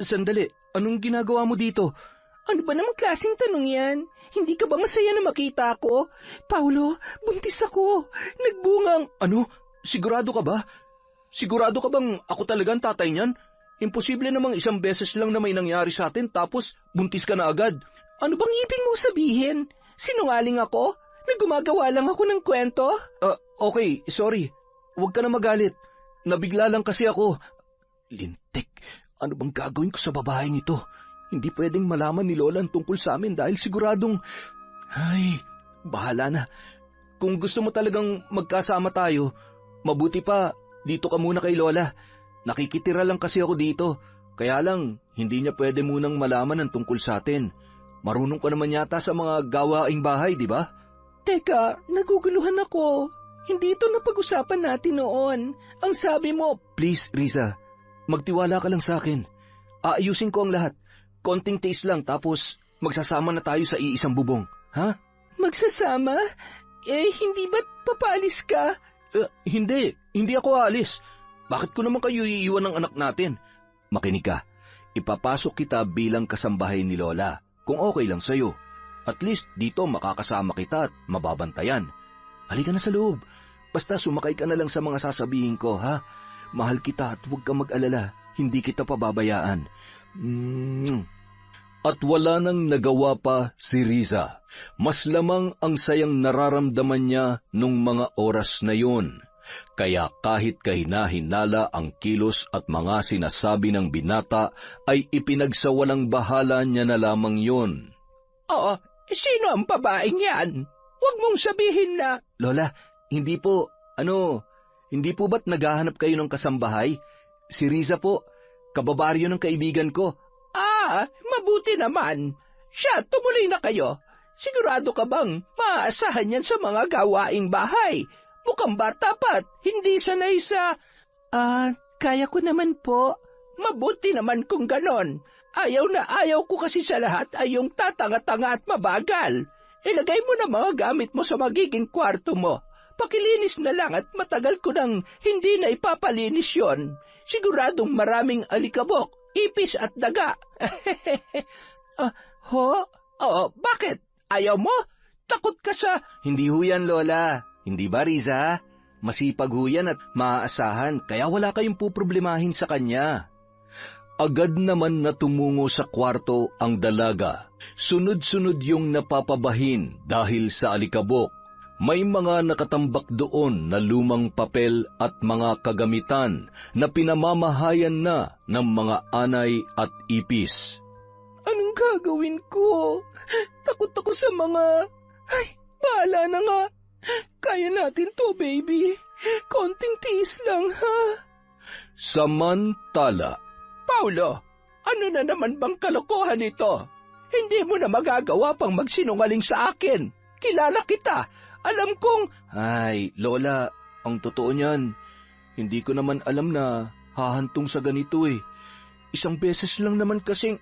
Sandali, anong ginagawa mo dito? Ano ba namang klaseng tanong yan? Hindi ka ba masaya na makita ako? Paulo, buntis ako. Nagbungang... Ano? Sigurado ka ba? Sigurado ka bang ako talagang tatay niyan? Imposible namang isang beses lang na may nangyari sa atin tapos buntis ka na agad. Ano bang ibig mong sabihin? Sinungaling ako? Nagumagawa lang ako ng kwento? Okay, sorry. Huwag ka na magalit. Nabigla lang kasi ako. Lintik, ano bang gagawin ko sa babaeng ito? Hindi pwedeng malaman ni Lola ang tungkol sa amin dahil siguradong... Ay, bahala na. Kung gusto mo talagang magkasama tayo, mabuti pa dito ka muna kay Lola. Nakikitira lang kasi ako dito. Kaya lang, hindi niya pwede munang malaman ang tungkol sa atin. Marunong ka naman yata sa mga gawaing bahay, di ba? Teka, naguguluhan ako. Hindi ito napag-usapan natin noon. Ang sabi mo... Please, Riza, magtiwala ka lang sa akin. Aayusin ko ang lahat. Konting taste lang tapos magsasama na tayo sa iisang bubong. Ha? Magsasama? Hindi ba't papaalis ka? Hindi ako aalis. Bakit ko naman kayo iiwan ng anak natin? Makinig ka, ipapasok kita bilang kasambahay ni Lola, kung okay lang sa'yo. At least dito makakasama kita at mababantayan. Halika na sa loob. Basta sumakay ka na lang sa mga sasabihin ko, ha? Mahal kita at huwag kang mag-alala. Hindi kita pababayaan. At wala nang nagawa pa si Riza. Mas lamang ang sayang nararamdaman niya nung mga oras na yun. Kaya kahit kahina-hinala ang kilos at mga sinasabi ng binata, ay ipinagsawalang bahala niya na lamang yun. Oo, sino ang babaeng yan? Huwag mong sabihin na... Lola, hindi po ba't naghahanap kayo ng kasambahay? Si Riza po, kababaryo ng kaibigan ko. Mabuti naman. Siya, tumuloy na kayo. Sigurado ka bang maaasahan yan sa mga gawaing bahay? Mukhang bata pa at hindi sanay sa... Kaya ko naman po. Mabuti naman kung ganon. Ayaw ko kasi sa lahat ay yung tatanga-tanga at mabagal. Ilagay mo na mga gamit mo sa magiging kwarto mo. Pakilinis na lang at matagal ko nang hindi na ipapalinis yon. Siguradong maraming alikabok, ipis at daga. Bakit? Ayaw mo? Takot ka sa... Hindi ho yan, Lola. Hindi ba, Riza? Masipag ho yan at maaasahan, kaya wala kayong puproblemahin sa kanya. Agad naman na tumungo sa kwarto ang dalaga. Sunod-sunod yung napapabahin dahil sa alikabok. May mga nakatambak doon na lumang papel at mga kagamitan na pinamamahayan na ng mga anay at ipis. Anong gagawin ko? Takot ako sa mga... bahala na nga. Kaya natin to, baby. Konting tiis lang, ha? Samantala, Paulo, ano na naman bang kalokohan ito? Hindi mo na magagawa pang magsinungaling sa akin. Kilala kita. Alam kong... Ay, Lola, ang totoo niyan, hindi ko naman alam na hahantong sa ganito eh. Isang beses lang naman kasing...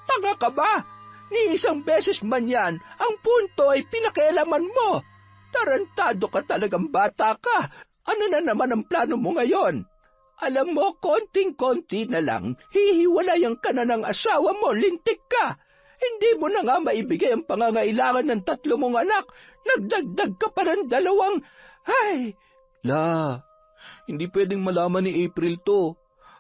Tanga ka ba? Ni isang beses man yan, ang punto ay pinakialaman mo. Tarantado ka talagang bata ka. Ano na naman ang plano mo ngayon? Alam mo, konting-konti na lang, hihiwalayan ka na ng asawa mo, lintik ka. Hindi mo na nga maibigay ang pangangailangan ng 3 mong anak. Nagdagdag ka pa ng 2. La, hindi pwedeng malaman ni April to.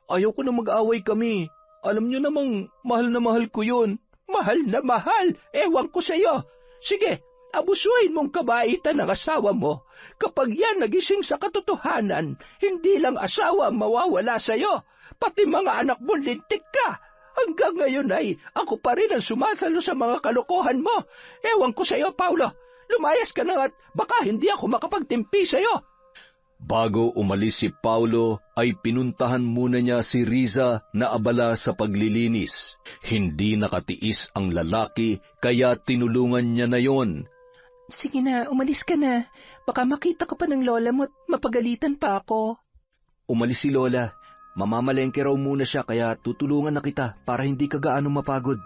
Ayaw ko na mag-away kami. Alam niyo namang mahal na mahal ko yun. Mahal na mahal? Ewan ko sa'yo. Sige, abusuhin mong kabaitan ng asawa mo. Kapag yan nagising sa katotohanan, hindi lang asawa ang mawawala sa'yo. Pati mga anak mo lintik ka. Hanggang ngayon ay ako pa rin ang sumasalo sa mga kalokohan mo. Ewan ko sa'yo, Paulo. Lumayas ka na at baka hindi ako makapagtimpi sa'yo. Bago umalis si Paulo, ay pinuntahan muna niya si Riza na abala sa paglilinis. Hindi nakatiis ang lalaki, kaya tinulungan niya na yon. Sige na, umalis ka na. Baka makita ka pa ng lola mo at mapagalitan pa ako. Umalis si Lola. Mamamalengke raw muna siya, kaya tutulungan na kita para hindi ka gaano mapagod.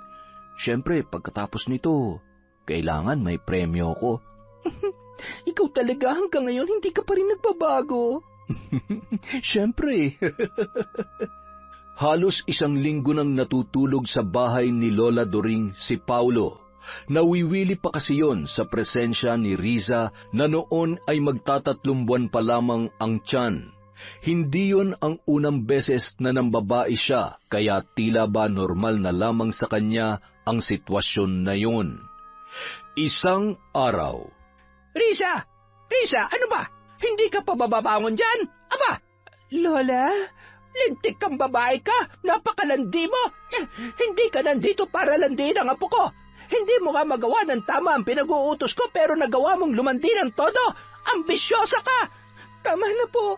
Siyempre, pagkatapos nito, kailangan may premyo ko. Ikaw talaga hanggang ngayon hindi ka pa rin nagbabago. Siyempre. Halos 1 linggo nang natutulog sa bahay ni Lola Doring si Paulo. Nawiwili pa kasi yon sa presensya ni Riza na noon ay magta3 buwan pa lamang ang tiyan. Hindi yon ang unang beses na nambabae siya, kaya tila ba normal na lamang sa kanya ang sitwasyon na yon. Isang araw. Riza, ano ba? Hindi ka pa bababangon dyan? Aba! Lola, lintik kang babae ka. Napakalandi mo. Hindi ka nandito para landiin ang apo ko. Hindi mo nga magawa ng tama ang pinag-uutos ko pero nagawa mong lumandi ng todo. Ambisyosa ka. Tama na po.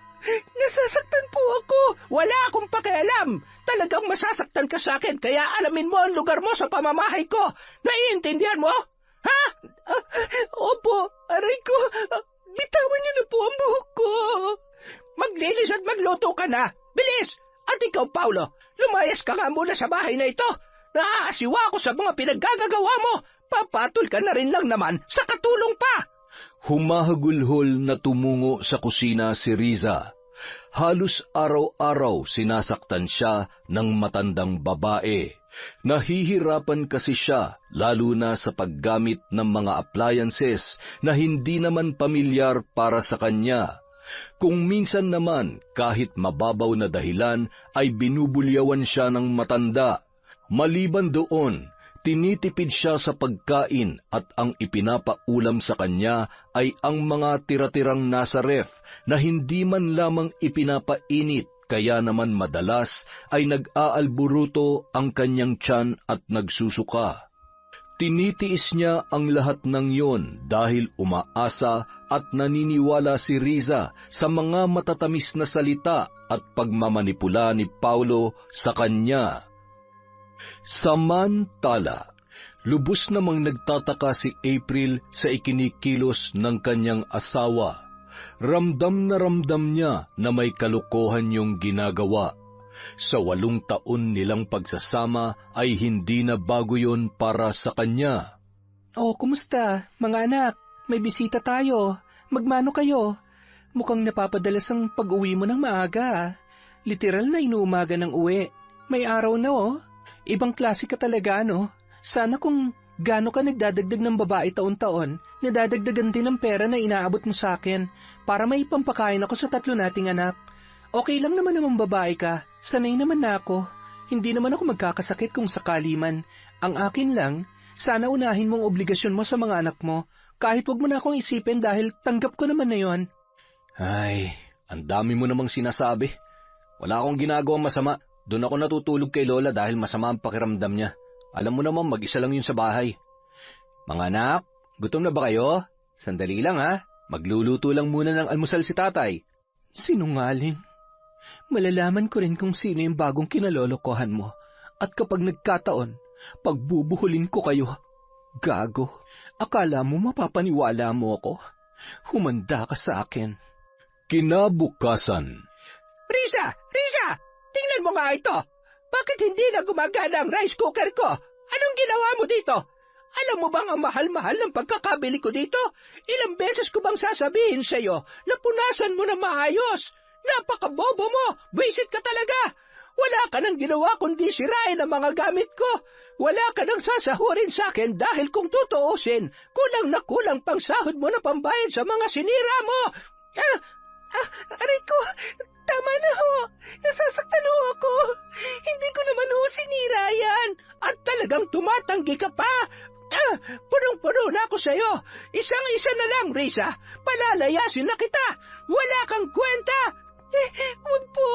Nasasaktan po ako. Wala akong pakialam. Talagang masasaktan ka sa akin kaya alamin mo ang lugar mo sa pamamahay ko. Naiintindihan mo? Ha? Opo, aray ko. Bitawan niyo na po ang buhok ko. Maglinis at magluto ka na. Bilis! At ikaw, Paulo, lumayas ka nga muna sa bahay na ito. Naaasiwa ako sa mga pinaggagawa mo. Papatol ka na rin lang naman sa katulong pa. Humahagulhol na tumungo sa kusina si Riza. Halos araw-araw sinasaktan siya ng matandang babae. Nahihirapan kasi siya, lalo na sa paggamit ng mga appliances na hindi naman pamilyar para sa kanya. Kung minsan naman kahit mababaw na dahilan ay binubulyawan siya ng matanda. Maliban doon, tinitipid siya sa pagkain at ang ipinapaulam sa kanya ay ang mga tira-tirang nasa ref na hindi man lamang ipinapainit, kaya naman madalas ay nag-aalburuto ang kanyang tiyan at nagsusuka. Tinitiis niya ang lahat ng yon dahil umaasa at naniniwala si Riza sa mga matatamis na salita at pagmamanipula ni Paulo sa kanya. Samantala, lubos namang nagtataka si April sa ikinikilos ng kanyang asawa. Ramdam na ramdam niya na may kalokohan yung ginagawa. Sa 8 taon nilang pagsasama ay hindi na bago yon para sa kanya. Oh, kumusta? Mga anak, may bisita tayo. Magmano kayo? Mukhang napapadalas ang pag-uwi mo ng maaga. Literal na inuumaga ng uwi. May araw na Ibang klase ka talaga, no? Sana kung gaano ka nagdadagdag ng babae taon-taon, nadadagdagan din ng pera na inaabot mo sa akin para may pampakain ako sa 3 nating anak. Okay lang naman namang babae ka. Sanay naman na ako. Hindi naman ako magkakasakit kung sakali man. Ang akin lang, sana unahin mong obligasyon mo sa mga anak mo, kahit wag mo na akong isipin dahil tanggap ko naman na yon. Ay, ang dami mo namang sinasabi. Wala akong ginagawang masama. Doon ako natutulog kay Lola dahil masama ang pakiramdam niya. Alam mo naman, mag-isa lang yun sa bahay. Mga anak, gutom na ba kayo? Sandali lang ha. Magluluto lang muna ng almusal si tatay. Sinungaling. Malalaman ko rin kung sino yung bagong kinalolokohan mo. At kapag nagkataon, pagbubuhulin ko kayo. Gago, akala mo mapapaniwala mo ako? Humanda ka sa akin. Kinabukasan. Riza! Riza! Tingnan mo nga ito! Bakit hindi na gumagana ang rice cooker ko? Anong ginawa mo dito? Alam mo bang ang mahal-mahal ng pagkakabili ko dito? Ilang beses ko bang sasabihin sa'yo na punasan mo na maayos? Napakabobo mo! Visit ka talaga! Wala ka nang ginawa kundi sirain ang mga gamit ko. Wala ka nang sasahurin sa akin dahil kung tutuusin, kulang na kulang pang sahod mo na pambayad sa mga sinira mo. Aray ko, tama na ho. Nasasaktan ho ako. Hindi ko naman ho sinira yan. At talagang tumatanggi ka pa. Punong-puno na ako sa'yo. Isang-isa na lang, Riza. Palalayasin na kita. Wala kang kwenta. Huwag po.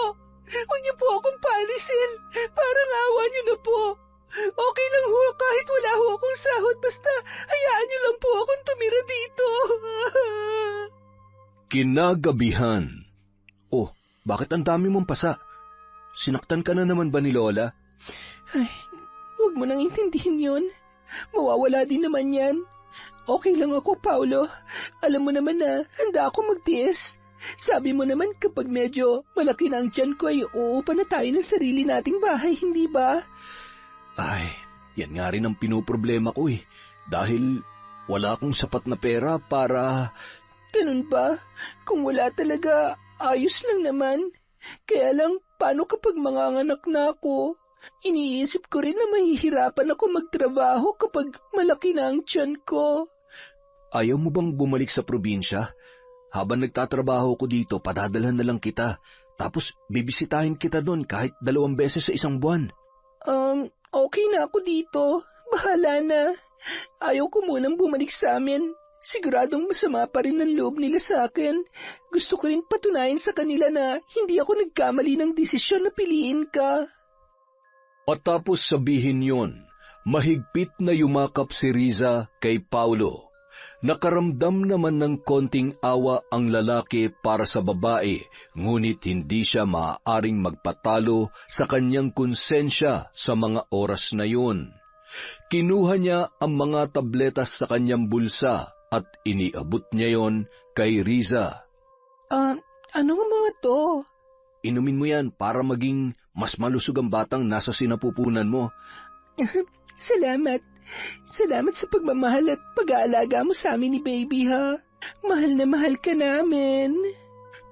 Huwag niyo po akong paalisin. Parang awa niyo na po. Okay lang ho kahit wala ho akong sahod. Basta hayaan niyo lang po akong tumira dito. Kinagabihan. Oh, bakit ang dami mong pasa? Sinaktan ka na naman ba ni Lola? Ay, huwag mo nang intindihin yun. Mawawala din naman yan. Okay lang ako, Paulo. Alam mo naman na handa ako magtiis. Sabi mo naman kapag medyo malaki na ang tiyan ko ay uupa na tayo ng sarili nating bahay, hindi ba? Ay, yan nga rin ang pinoproblema ko Dahil wala akong sapat na pera para... Ganun ba? Kung wala talaga, ayos lang naman. Kaya lang, paano kapag manganganak na ako? Iniisip ko rin na mahihirapan ako magtrabaho kapag malaki na ang tiyan ko. Ayaw mo bang bumalik sa probinsya? Habang nagtatrabaho ko dito, padadalhan na lang kita. Tapos bibisitahin kita doon kahit 2 beses sa isang buwan. Okay na ako dito. Bahala na. Ayaw ko munang bumalik sa amin. Siguradong masama pa rin ang loob nila sa akin. Gusto ko rin patunayan sa kanila na hindi ako nagkamali ng desisyon na piliin ka. Matapos sabihin yon, mahigpit na yumakap si Riza kay Paulo. Nakaramdam naman ng konting awa ang lalaki para sa babae, ngunit hindi siya maaaring magpatalo sa kanyang konsensya sa mga oras na yun. Kinuha niya ang mga tabletas sa kanyang bulsa at iniabot niya yon kay Riza. Anong mga to? Inumin mo yan para maging mas malusog ang batang nasa sinapupunan mo. Salamat. Salamat sa pagmamahal at pag-aalaga mo sa amin ni baby, ha? Mahal na mahal ka namin.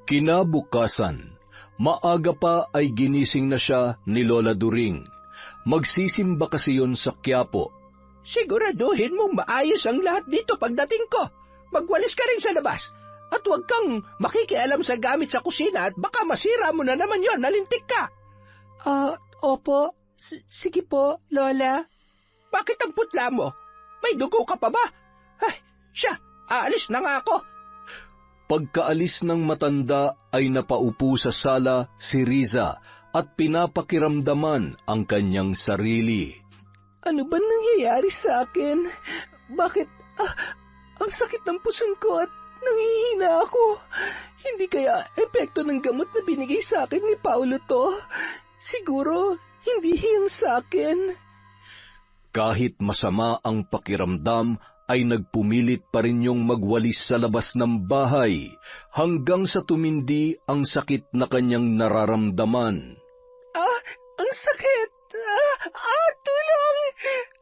Kinabukasan, maaga pa ay ginising na siya ni Lola During. Magsisimba kasi yon sa Quiapo. Siguraduhin mong maayos ang lahat dito pagdating ko. Magwalis ka rin sa labas. At huwag kang makikialam sa gamit sa kusina at baka masira mo na naman yon, nalintik ka. Opo. Sige po, Lola. Bakit ang putla mo? May dugo ka pa ba? Ay, siya, aalis na nga ako. Pagkaalis ng matanda ay napaupo sa sala si Riza at pinapakiramdaman ang kanyang sarili. Ano ba nangyayari sa akin? Bakit ang sakit ng puson ko at nangihina ako? Hindi kaya epekto ng gamot na binigay sa akin ni Paulo to? Siguro hindi hiyang sa akin. Kahit masama ang pakiramdam, ay nagpumilit pa rin yung magwalis sa labas ng bahay hanggang sa tumindi ang sakit na kanyang nararamdaman. Ang sakit! Tulong!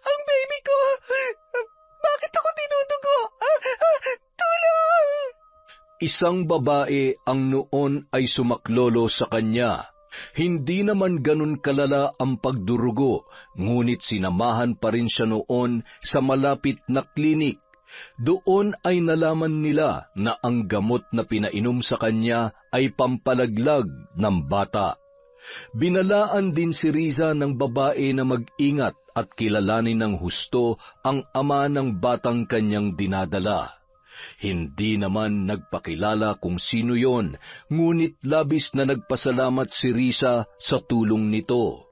Ang baby ko! Bakit ako tinudugo? Tulong! Isang babae ang noon ay sumaklolo sa kanya. Hindi naman ganun kalala ang pagdurugo, ngunit sinamahan pa rin siya noon sa malapit na klinik. Doon ay nalaman nila na ang gamot na pinainom sa kanya ay pampalaglag ng bata. Binalaan din si Riza ng babae na mag-ingat at kilalanin ng husto ang ama ng batang kanyang dinadala. Hindi naman nagpakilala kung sino yon, ngunit labis na nagpasalamat si Riza sa tulong nito.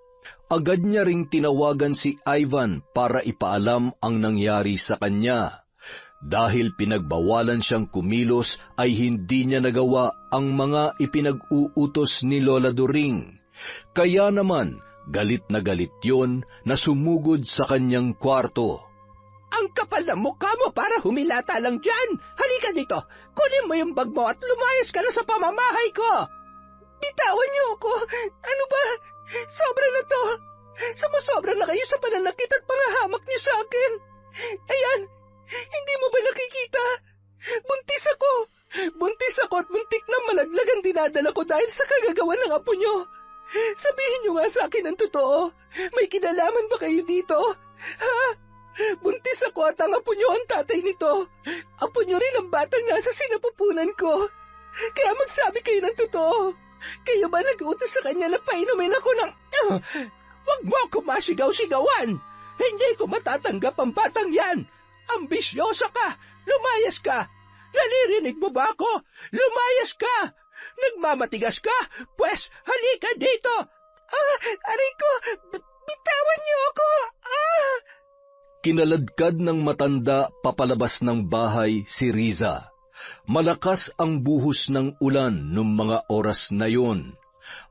Agad niya ring tinawagan si Ivan para ipaalam ang nangyari sa kanya. Dahil pinagbawalan siyang kumilos ay hindi niya nagawa ang mga ipinag-uutos ni Lola Doring. Kaya naman, galit na galit yon na sumugod sa kanyang kwarto. Ang kapal na mukha mo para humilata lang dyan. Halika dito, kunin mo yung bag mo at lumayas ka na sa pamamahay ko. Bitawan niyo ako. Ano ba? Sobra na to. Sumusobra na kayo sa pananakit at pangahamak niyo sa akin. Ayan, hindi mo ba nakikita? Buntis ako. Buntis ako at muntik na malaglag ang dinadala ko dahil sa kagagawa ng apo niyo. Sabihin niyo nga sa akin ang totoo. May kinalaman ba kayo dito? Ha? Buntis ako at ang apo niyo ang tatay nito. Apo niyo rin ang batang nasa sinapupunan ko. Kaya magsabi kayo ng totoo. Kayo ba nag-utos sa kanya na painumin ako ng... Huwag mo ako masigaw-sigawan. Hindi ko matatanggap ang batang yan. Ambisyosa ka. Lumayas ka. Nalirinig mo ba ako? Lumayas ka. Nagmamatigas ka? Pwes, halika dito. Aray ko, bitawan niyo ako. Kinaladkad ng matanda papalabas ng bahay si Riza. Malakas ang buhos ng ulan noong mga oras na yon.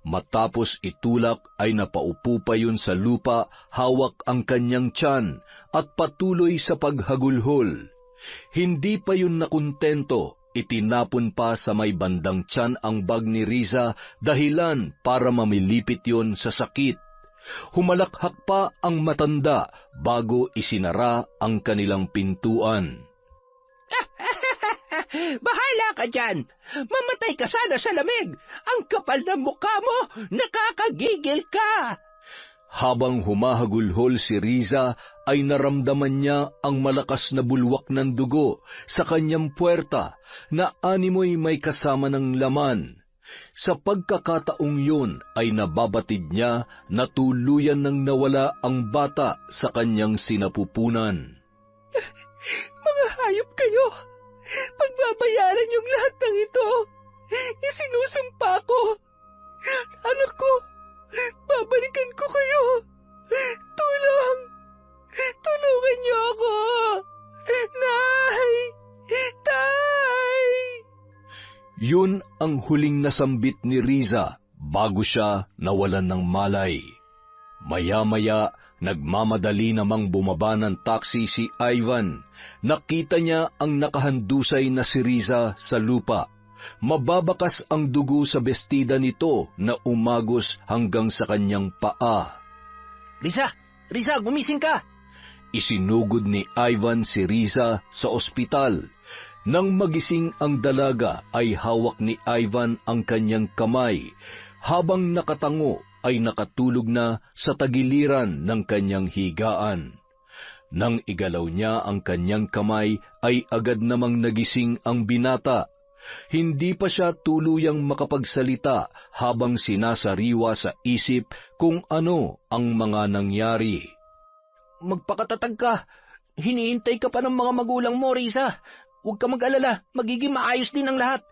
Matapos itulak ay napaupo pa yun sa lupa, hawak ang kanyang tiyan at patuloy sa paghagulhol. Hindi pa yun nakontento, itinapon pa sa may bandang tiyan ang bag ni Riza dahilan para mamilipit yon sa sakit. Humalakhak pa ang matanda bago isinara ang kanilang pintuan. Bahala ka dyan. Mamatay ka sana sa lamig. Ang kapal ng mukha mo, nakakagigil ka. Habang humahagulhol si Riza, ay naramdaman niya ang malakas na bulwak ng dugo sa kanyang puwerta na animoy may kasama ng laman. Sa pagkakataong yun ay nababatid niya na tuluyan nang nawala ang bata sa kanyang sinapupunan. Mga hayop kayo! Pagbabayaran yung lahat ng ito! Isinusumpa ko! Anak ko! Babalikan ko kayo! Tulong! Tulungan niyo ako! Nay! Tay! Yun ang huling nasambit ni Riza bago siya nawalan ng malay. Maya-maya, nagmamadali namang bumaba ng taxi si Ivan. Nakita niya ang nakahandusay na si Riza sa lupa. Mababakas ang dugo sa bestida nito na umagos hanggang sa kanyang paa. Riza! Riza, gumising ka! Isinugod ni Ivan si Riza sa ospital. Nang magising ang dalaga ay hawak ni Ivan ang kanyang kamay, habang nakatango ay nakatulog na sa tagiliran ng kanyang higaan. Nang igalaw niya ang kanyang kamay ay agad namang nagising ang binata. Hindi pa siya tuluyang makapagsalita habang sinasariwa sa isip kung ano ang mga nangyari. Magpakatatag ka. Hinihintay ka pa ng mga magulang mo, Riza. Huwag ka mag-alala, magiging maayos din ang lahat.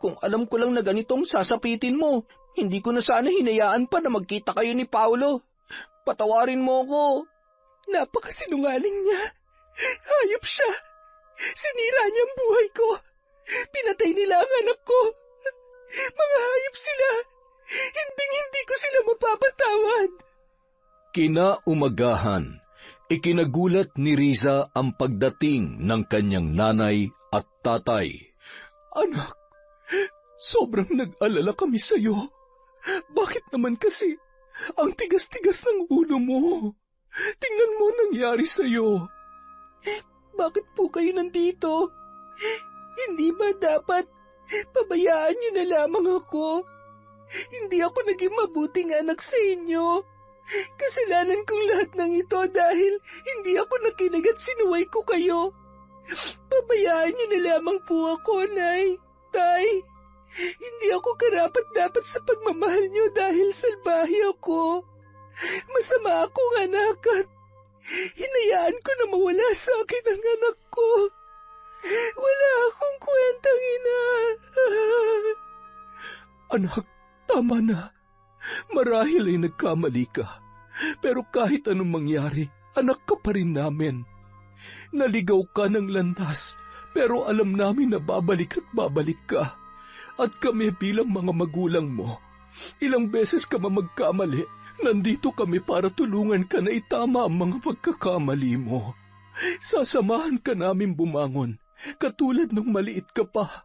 Kung alam ko lang na ganitong sasapitin mo, hindi ko na sana hinayaan pa na magkita kayo ni Paolo. Patawarin mo ko. Napakasinungaling niya. Hayop siya. Sinira niya ang buhay ko. Pinatay nila ang anak ko. Mga hayop sila. Hindi ko sila mapapatawad. Kinaumagahan, ikinagulat ni Riza ang pagdating ng kanyang nanay at tatay. Anak, sobrang nag-alala kami sa iyo. Bakit naman kasi ang tigas-tigas ng ulo mo? Tingnan mo nangyari sa iyo. Bakit po kayo nandito? Hindi ba dapat pabayaan niyo na lamang ako? Hindi ako naging mabuting anak sa inyo. Kasalanan kong lahat ng ito dahil hindi ako nakinig at sinuway ko kayo. Pabayaan niyo na lamang po ako, Nay, Tay. Hindi ako karapat-dapat sa pagmamahal niyo dahil salbahe ako. Masama akong anak at hinayaan ko na mawala sa akin ang anak ko. Wala akong kwentang ina. Anak, tama na. Marahil ay nagkamali ka. Pero kahit anong mangyari, anak ka pa rin namin. Naligaw ka ng landas, pero alam namin na babalik at babalik ka. At kami bilang mga magulang mo, ilang beses ka magkamali, nandito kami para tulungan ka na itama ang mga pagkakamali mo. Sasamahan ka namin bumangon, katulad nung maliit ka pa.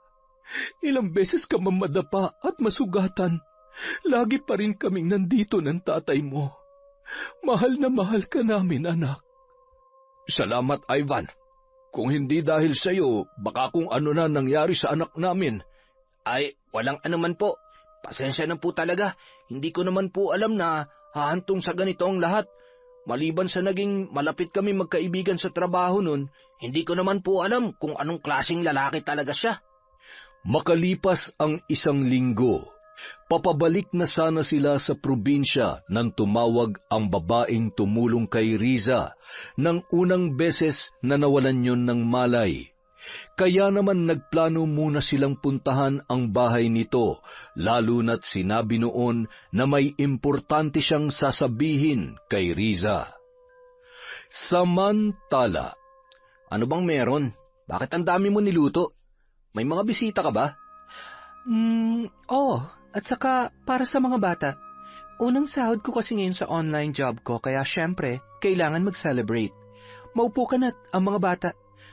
Ilang beses ka mamadapa at masugatan, lagi pa rin kaming nandito ng tatay mo. Mahal na mahal ka namin, anak. Salamat, Ivan. Kung hindi dahil sa iyo, baka kung ano na nangyari sa anak namin. Ay, walang anuman po. Pasensya na po talaga. Hindi ko naman po alam na hahantong sa ganito ang lahat. Maliban sa naging malapit kami magkaibigan sa trabaho nun, hindi ko naman po alam kung anong klaseng lalaki talaga siya. Makalipas ang 1 linggo, papabalik na sana sila sa probinsya nang tumawag ang babaeng tumulong kay Riza nang unang beses na nawalan yon ng malay. Kaya naman nagplano muna silang puntahan ang bahay nito, lalo na't sinabi noon na may importante siyang sasabihin kay Riza. Samantala, ano bang meron? Bakit ang dami mo niluto? May mga bisita ka ba? Oo. At saka para sa mga bata. Unang sahod ko kasi ngayon sa online job ko, kaya syempre, kailangan mag-celebrate. Maupo ka na't ang mga bata.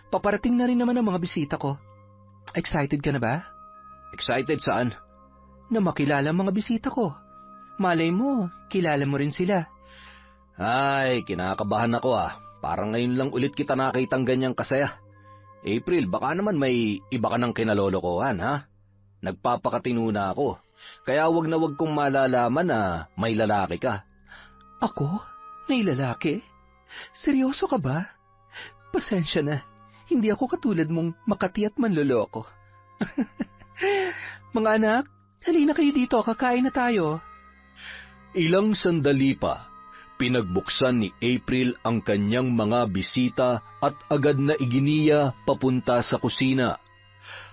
Paparating na rin naman ang mga bisita ko. Excited ka na ba? Excited saan? Na makilala ang mga bisita ko. Malay mo, kilala mo rin sila. Ay, kinakabahan ako ah. Parang ngayon lang ulit kita nakitang ganyang kasaya. April, baka naman may iba ka ng kinalolokohan, ha? Nagpapakatino na ako. Kaya wag na wag kong malalaman na may lalaki ka. Ako? May lalaki? Seryoso ka ba? Pasensya na. Hindi ako katulad mong makati at manloloko. Mga anak, halina kayo dito, kakain na tayo. Ilang sandali pa, pinagbuksan ni April ang kanyang mga bisita at agad na iginiya papunta sa kusina.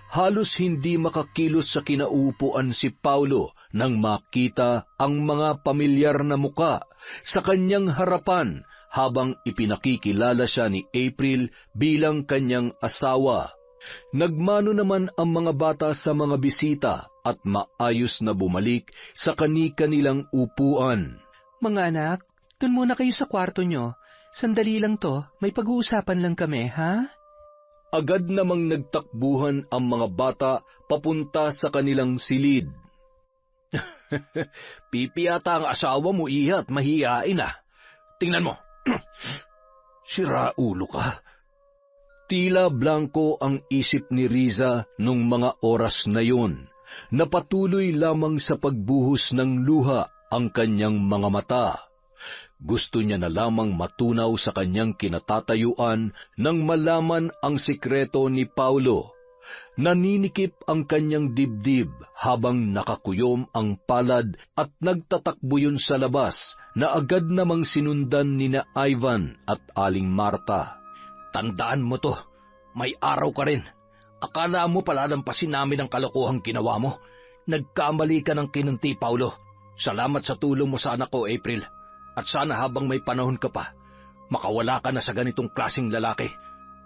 Halos hindi makakilos sa kinaupuan si Paulo nang makita ang mga pamilyar na muka sa kanyang harapan habang ipinakikilala siya ni April bilang kanyang asawa. Nagmano naman ang mga bata sa mga bisita at maayos na bumalik sa kani-kanilang upuan. Mga anak, dun muna kayo sa kwarto nyo. Sandali lang to, may pag-uusapan lang kami, ha? Agad namang nagtakbuhan ang mga bata papunta sa kanilang silid. Pipi yata ang asawa mo, iha, at mahihain ah. Tingnan mo. Sira ulo ka. Tila blanko ang isip ni Riza nung mga oras na yun. Napatuloy lamang sa pagbuhos ng luha ang kanyang mga mata. Gusto niya na lamang matunaw sa kanyang kinatatayuan nang malaman ang sikreto ni Paulo. Naninikip ang kanyang dibdib habang nakakuyom ang palad at nagtatakbo yun sa labas na agad namang sinundan nina Ivan at Aling Marta. Tandaan mo to, may araw ka rin. Akala mo palalampasin namin ang kalokohang ginawa mo. Nagkamali ka ng kinunti, Paulo. Salamat sa tulong mo sa anak ko, April. At sana habang may panahon ka pa, makawala ka na sa ganitong klaseng lalaki.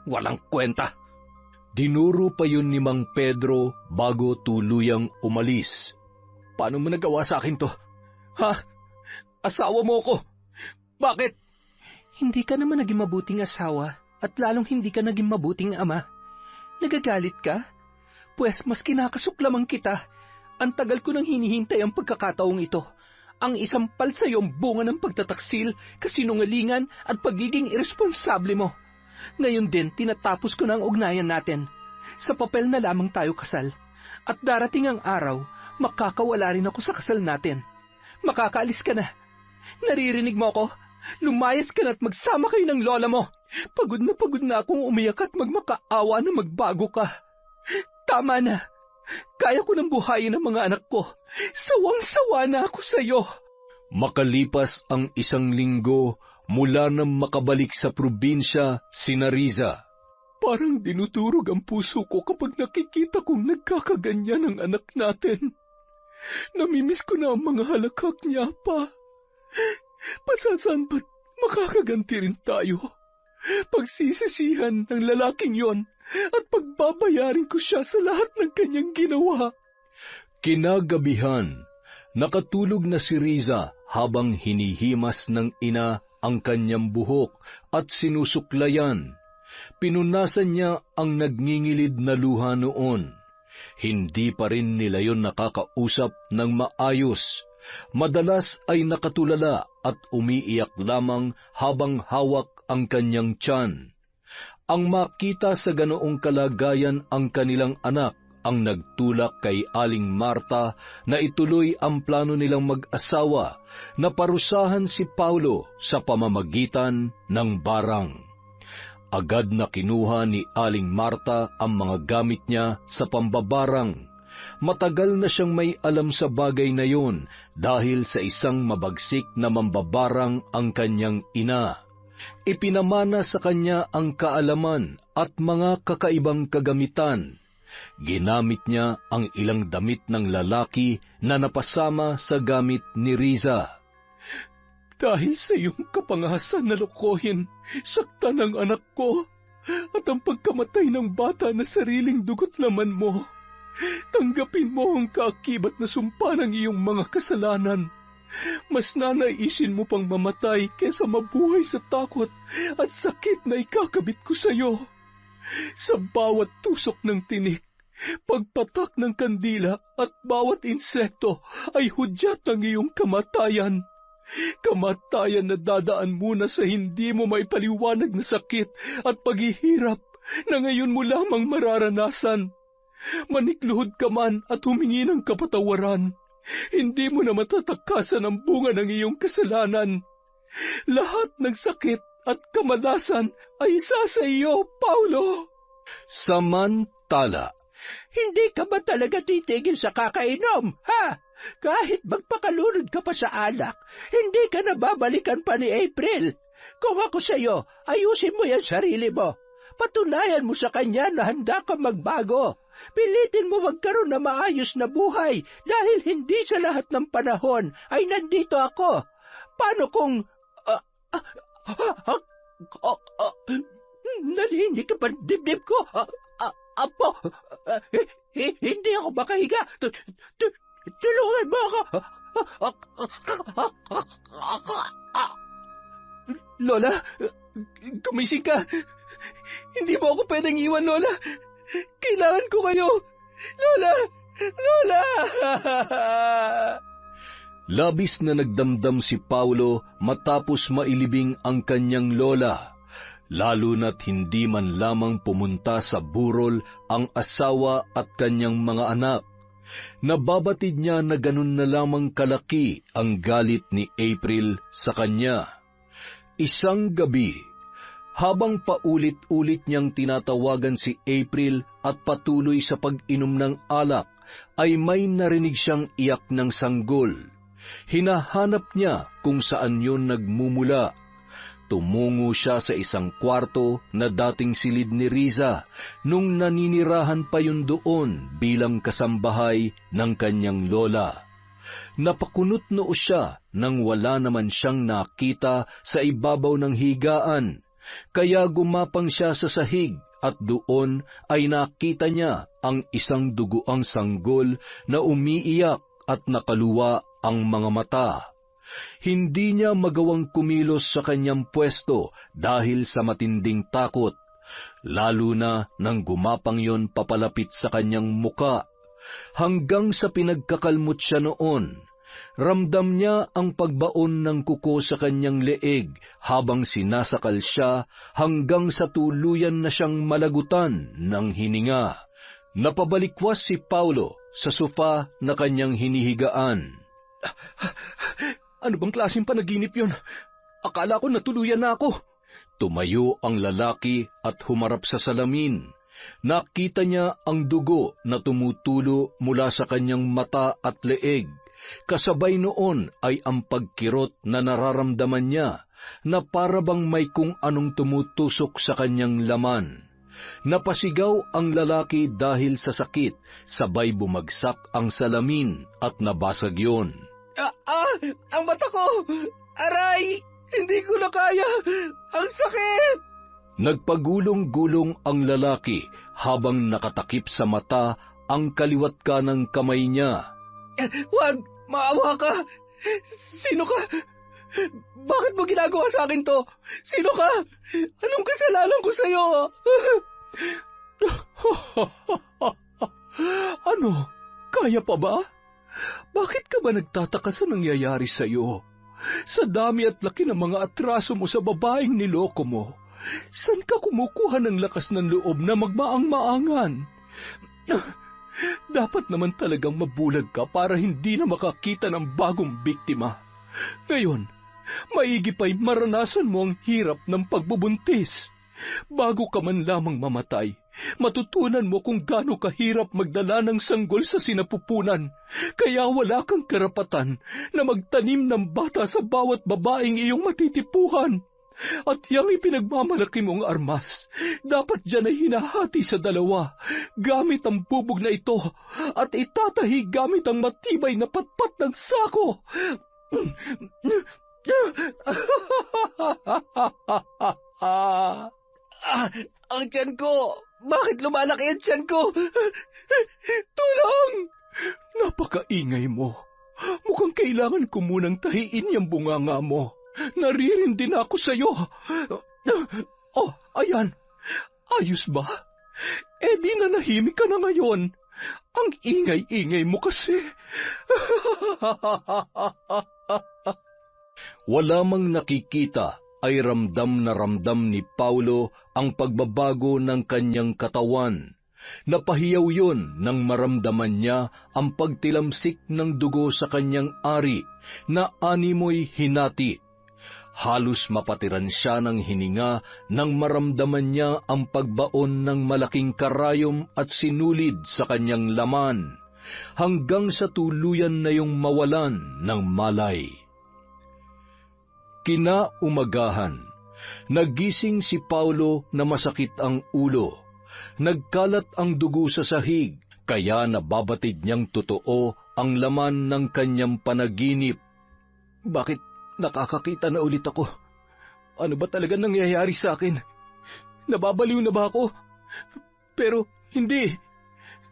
Walang kwenta. Dinuro pa yun ni Mang Pedro bago tuluyang umalis. Paano mo nagawa sa akin to? Ha? Asawa mo ko? Bakit? Hindi ka naman naging mabuting asawa at lalong hindi ka naging mabuting ama. Nagagalit ka? Pues mas kinakasuklamang kita. Ang tagal ko nang hinihintay ang pagkakataong ito. Ang isampal sa iyo ang bunga ng pagtataksil, kasinungalingan at pagiging irresponsable mo. Ngayon din, tinatapos ko na ang ugnayan natin. Sa papel na lamang tayo kasal. At darating ang araw, makakawala rin ako sa kasal natin. Makakaalis ka na. Naririnig mo ako? Lumayas ka na at magsama kayo ng lola mo. Pagod na akong umiyak at magmakaawa na magbago ka. Tama na. Kaya ko nang buhayin ang mga anak ko. Sawang-sawa na ako sa iyo. Makalipas ang 1 linggo, mula nang makabalik sa probinsya sina Riza. Parang dinudurog ang puso ko kapag nakikita kong nagkakaganyan ang anak natin. Namimiss ko na ang mga halakhak niya pa. Pasasan ba't makakaganti rin tayo? Pagsisisihan ng lalaking yon at pagbabayarin ko siya sa lahat ng kanyang ginawa. Kinagabihan, nakatulog na si Riza habang hinihimas ng ina ang kanyang buhok at sinusuklayan. Pinunasan niya ang nagngingilid na luha noon. Hindi pa rin nila yon nakakausap ng maayos. Madalas ay nakatulala at umiiyak lamang habang hawak ang kanyang tiyan. Ang makita sa ganoong kalagayan ang kanilang anak ang nagtulak kay Aling Marta na ituloy ang plano nilang mag-asawa na parusahan si Paulo sa pamamagitan ng barang. Agad na kinuha ni Aling Marta ang mga gamit niya sa pambabarang. Matagal na siyang may alam sa bagay na yun dahil sa isang mabagsik na mambabarang ang kanyang ina. Ipinamana sa kanya ang kaalaman at mga kakaibang kagamitan. Ginamit niya ang ilang damit ng lalaki na napasama sa gamit ni Riza. Dahil sa iyong kapangasan na lokohin, saktan ang anak ko at ang pagkamatay ng bata na sariling dugot laman mo. Tanggapin mo ang kaakibat na sumpa ng iyong mga kasalanan. Mas nanaisin mo pang mamatay kaysa mabuhay sa takot at sakit na ikakabit ko sa iyo. Sa bawat tusok ng tinik, pagpatak ng kandila at bawat insekto ay hudyat ang iyong kamatayan. Kamatayan na dadaan muna sa hindi mo maipaliwanag na sakit at paghihirap na ngayon mo lamang mararanasan. Manikluhod ka man at humingi ng kapatawaran, hindi mo na matatakasan ang bunga ng iyong kasalanan. Lahat ng sakit at kamalasan ay isa sa iyo, Paulo. Samantala, hindi ka ba talaga titigil sa kakainom, ha? Kahit magpakalunod ka pa sa alak, hindi ka na babalikan pa ni April. Kung ako sa iyo, ayusin mo yan sarili mo. Patunayan mo sa kanya na handa kang magbago. Pilitin mo magkaroon na maayos na buhay dahil hindi sa lahat ng panahon ay nandito ako. Paano kung... nalinig ka pa dibdib ko? Apo, hindi ako makahiga. Tulungan mo ako. Lola, gumising ka. Hindi mo ako pwedeng iwan, Lola. Kailangan ko kayo. Lola! Lola! labis na nagdamdam si Paulo matapos mailibing ang kanyang lola, lalo na't hindi man lamang pumunta sa burol ang asawa at kanyang mga anak. Nababatid niya na ganun na lamang kalaki ang galit ni April sa kanya. Isang gabi, Habang paulit-ulit niyang tinatawagan si April at patuloy sa pag-inom ng alak, ay may narinig siyang iyak ng sanggol. Hinahanap niya kung saan yun nagmumula. Tumungo siya sa isang kwarto na dating silid ni Riza nung naninirahan pa yun doon bilang kasambahay ng kanyang lola. Napakunot noo siya nang wala naman siyang nakita sa ibabaw ng higaan, kaya gumapang siya sa sahig at doon ay nakita niya ang isang duguang sanggol na umiiyak at nakaluwa ang mga mata. Hindi niya magawang kumilos sa kanyang pwesto dahil sa matinding takot, lalo na nang gumapang yon papalapit sa kanyang muka. Hanggang sa pinagkakalmot siya noon, ramdam niya ang pagbaon ng kuko sa kanyang leeg habang sinasakal siya hanggang sa tuluyan na siyang malagutan ng hininga. Napabalikwas si Paulo sa sofa na kanyang hinihigaan. Ano bang klaseng panaginip yun? Akala ko natuluyan na ako. Tumayo ang lalaki at humarap sa salamin. Nakita niya ang dugo na tumutulo mula sa kanyang mata at leeg. Kasabay noon ay ang pagkirot na nararamdaman niya na para bang may kung anong tumutusok sa kanyang laman. Napasigaw ang lalaki dahil sa sakit, sabay bumagsak ang salamin at nabasag yon. Ang mata ko! Aray! Hindi ko na kaya! Ang sakit! Nagpagulong-gulong ang lalaki habang nakatakip sa mata ang kaliwat kanang kamay niya. Huwag! Maawa ka! Sino ka? Bakit mo ginagawa sa akin to? Sino ka? Anong kasalanan ko sa'yo? Ano? Kaya pa ba? Bakit ka ba nagtataka sa nangyayari sa'yo? Sa dami at laki ng mga atraso mo sa babaeng niloko mo, saan ka kumukuha ng lakas ng loob na magmaang-maangan? Dapat naman talagang mabulag ka para hindi na makakita ng bagong biktima. Ngayon, maigi pa'y maranasan mo ang hirap ng pagbubuntis. Bago ka man lamang mamatay, matutunan mo kung gaano kahirap magdala ng sanggol sa sinapupunan, kaya wala kang karapatan na magtanim ng bata sa bawat babaeng iyong matitipuhan. At yang ipinagmamalaki mong armas, dapat dyan ay hinahati sa dalawa, gamit ang bubog na ito, at itatahi gamit ang matibay na patpat ng sako. Ang tiyan ko! Bakit lumalaki ang tiyan ko? Tulong! Napakaingay mo. Mukhang kailangan ko munang tahiin yung bunganga mo. Naririndi na ako sa'yo. Oh, ayan. Ayos ba? Di nanahimik ka na ngayon. Ang ingay-ingay mo kasi. Wala mang nakikita ay ramdam na ramdam ni Paulo ang pagbabago ng kanyang katawan. Napahiyaw yun nang maramdaman niya ang pagtilamsik ng dugo sa kanyang ari na animoy hinati. Halos mapatiran siya ng hininga nang maramdaman niya ang pagbaon ng malaking karayom at sinulid sa kanyang laman, hanggang sa tuluyan na yung mawalan ng malay. Kinaumagahan, nagising si Paulo na masakit ang ulo. Nagkalat ang dugo sa sahig, kaya nababatid niyang totoo ang laman ng kanyang panaginip. Bakit nakakakita na ulit ako? Ano ba talaga nangyayari sa akin? Nababaliw na ba ako? Pero hindi.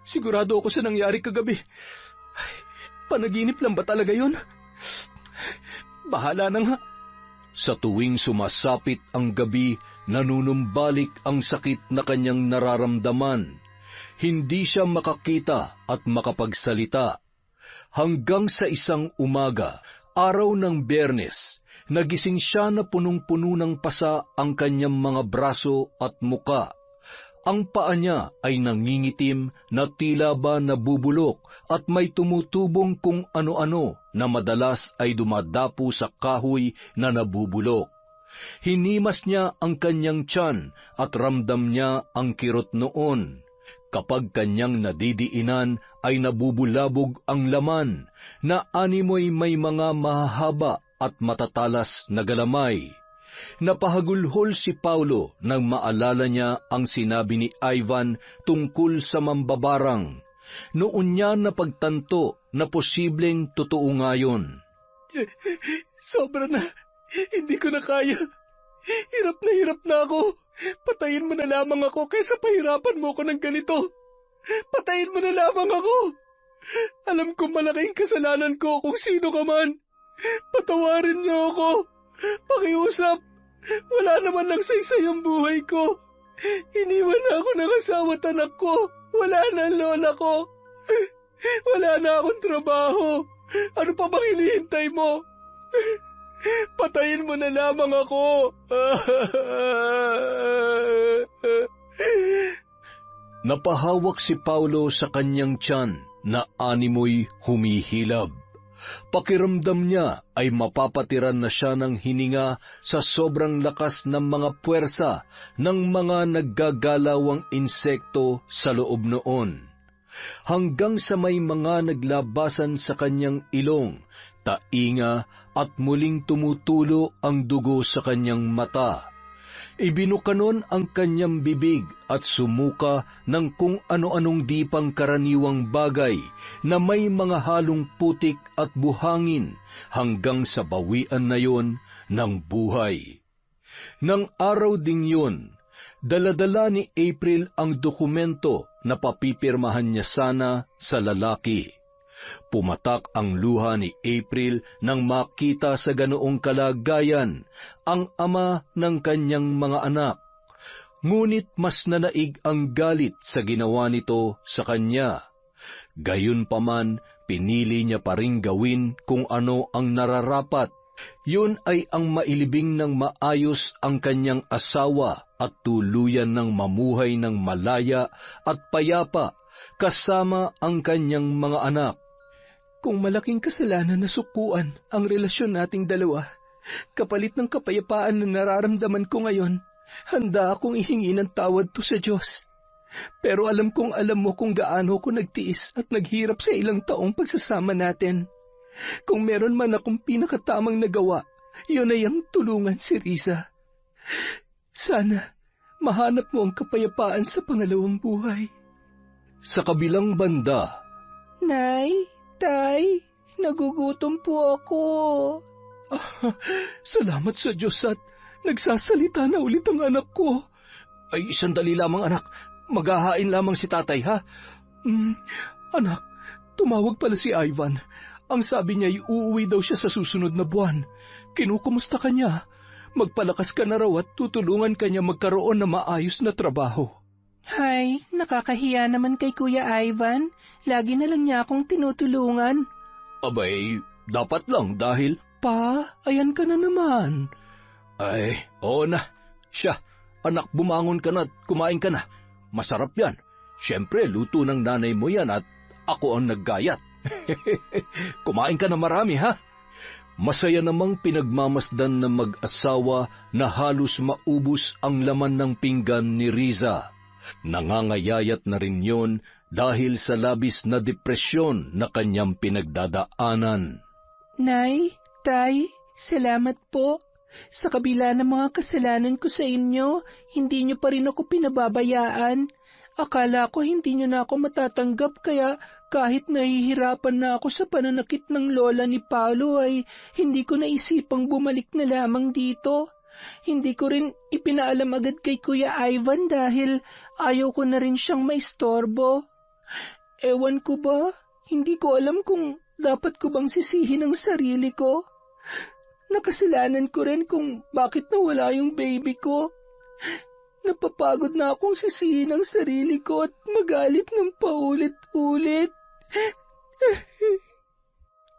Sigurado ako sa nangyari kagabi. Panaginip lang ba talaga yun? Bahala na nga. Sa tuwing sumasapit ang gabi, nanunumbalik ang sakit na kanyang nararamdaman. Hindi siya makakita at makapagsalita. Hanggang sa isang umaga, araw ng Biyernes, nagising siya na punong-puno ng pasa ang kanyang mga braso at muka. Ang paa niya ay nangingitim na tila ba nabubulok at may tumutubong kung ano-ano na madalas ay dumadapo sa kahoy na nabubulok. Hinimas niya ang kanyang tiyan at ramdam niya ang kirot noon. Kapag kanyang nadidiinan ay nabubulabog ang laman, na animoy may mga mahahaba at matatalas na galamay. Napahagulhol si Paulo nang maalala niya ang sinabi ni Ivan tungkol sa mambabarang. Noon niya napagtanto na posibleng totoo nga yun. Sobra na. Hindi ko na kaya. Hirap na ako. Patayin mo na lamang ako kaysa pahirapan mo ko ng ganito. Patayin mo na lamang ako. Alam ko malaking kasalanan ko kung sino ka man. Patawarin niyo ako. Pakiusap. Wala naman lang saysay ang buhay ko. Iniwan na ako ng asawa at anak ko. Wala na ang lola ko. Wala na akong trabaho. Ano pa bang hinihintay mo? Patayin mo na lamang ako. Napahawak si Paulo sa kanyang tiyan na animoy humihilab. Pakiramdam niya ay mapapatiran na siya ng hininga sa sobrang lakas ng mga puwersa ng mga naggagalawang insekto sa loob noon. Hanggang sa may mga naglabasan sa kanyang ilong, tainga at muling tumutulo ang dugo sa kanyang mata. Ibinukanon ang kanyang bibig at sumuka ng kung ano-anong di pangkaraniwang bagay na may mga halong putik at buhangin hanggang sa bawian na yon ng buhay. Nang araw ding yun, dala-dala ni April ang dokumento na papipirmahan niya sana sa lalaki. Pumatak ang luha ni April nang makita sa ganoong kalagayan ang ama ng kanyang mga anak. Ngunit mas nanaig ang galit sa ginawa nito sa kanya. Gayunpaman, pinili niya pa ring gawin kung ano ang nararapat. Yun ay ang mailibing ng maayos ang kanyang asawa at tuluyan ng mamuhay ng malaya at payapa kasama ang kanyang mga anak. Kung malaking kasalanan na sukuan ang relasyon nating dalawa, kapalit ng kapayapaan na nararamdaman ko ngayon, handa akong ihingi ng tawad to sa Diyos. Pero alam kong alam mo kung gaano ko nagtiis at naghirap sa ilang taong pagsasama natin. Kung meron man akong pinakatamang nagawa, yun ay ang tulungan si Riza. Sana mahanap mo ang kapayapaan sa pangalawang buhay. Sa kabilang banda, Nay, Tay, nagugutom po ako. Salamat sa Diyos at nagsasalita na ulit ang anak ko. Ay, sandali lamang anak. Maghahain lamang si tatay, ha? Anak, tumawag pala si Ivan. Ang sabi niya ay uuwi daw siya sa susunod na buwan. Kinukumusta ka niya? Magpalakas ka na raw at tutulungan ka niya magkaroon ng maayos na trabaho. Hay, nakakahiya naman kay Kuya Ivan. Lagi na lang niya akong tinutulungan. abay, dapat lang dahil... Pa, ayan ka na naman. Ay, oo na. Siya, anak, bumangon ka na at kumain ka na. Masarap yan. Siyempre, luto ng nanay mo yan at ako ang naggayat. Kumain ka na marami, ha? Masaya namang pinagmamasdan ng mag-asawa na halos maubos ang laman ng pinggan ni Riza. Nangangayayat na rin yon dahil sa labis na depresyon na kanyang pinagdadaanan. Nay, Tay, salamat po. Sa kabila ng mga kasalanan ko sa inyo, hindi niyo pa rin ako pinababayaan. Akala ko hindi niyo na ako matatanggap kaya kahit nahihirapan na ako sa pananakit ng lola ni Paulo ay hindi ko naisipang bumalik na lamang dito. Hindi ko rin ipinaalam agad kay Kuya Ivan dahil ayaw ko na rin siyang maistorbo. Ewan ko ba, hindi ko alam kung dapat ko bang sisihin ang sarili ko. Nakasalanan ko rin kung bakit nawala yung baby ko. Napapagod na akong sisihin ang sarili ko at magalit ng paulit-ulit.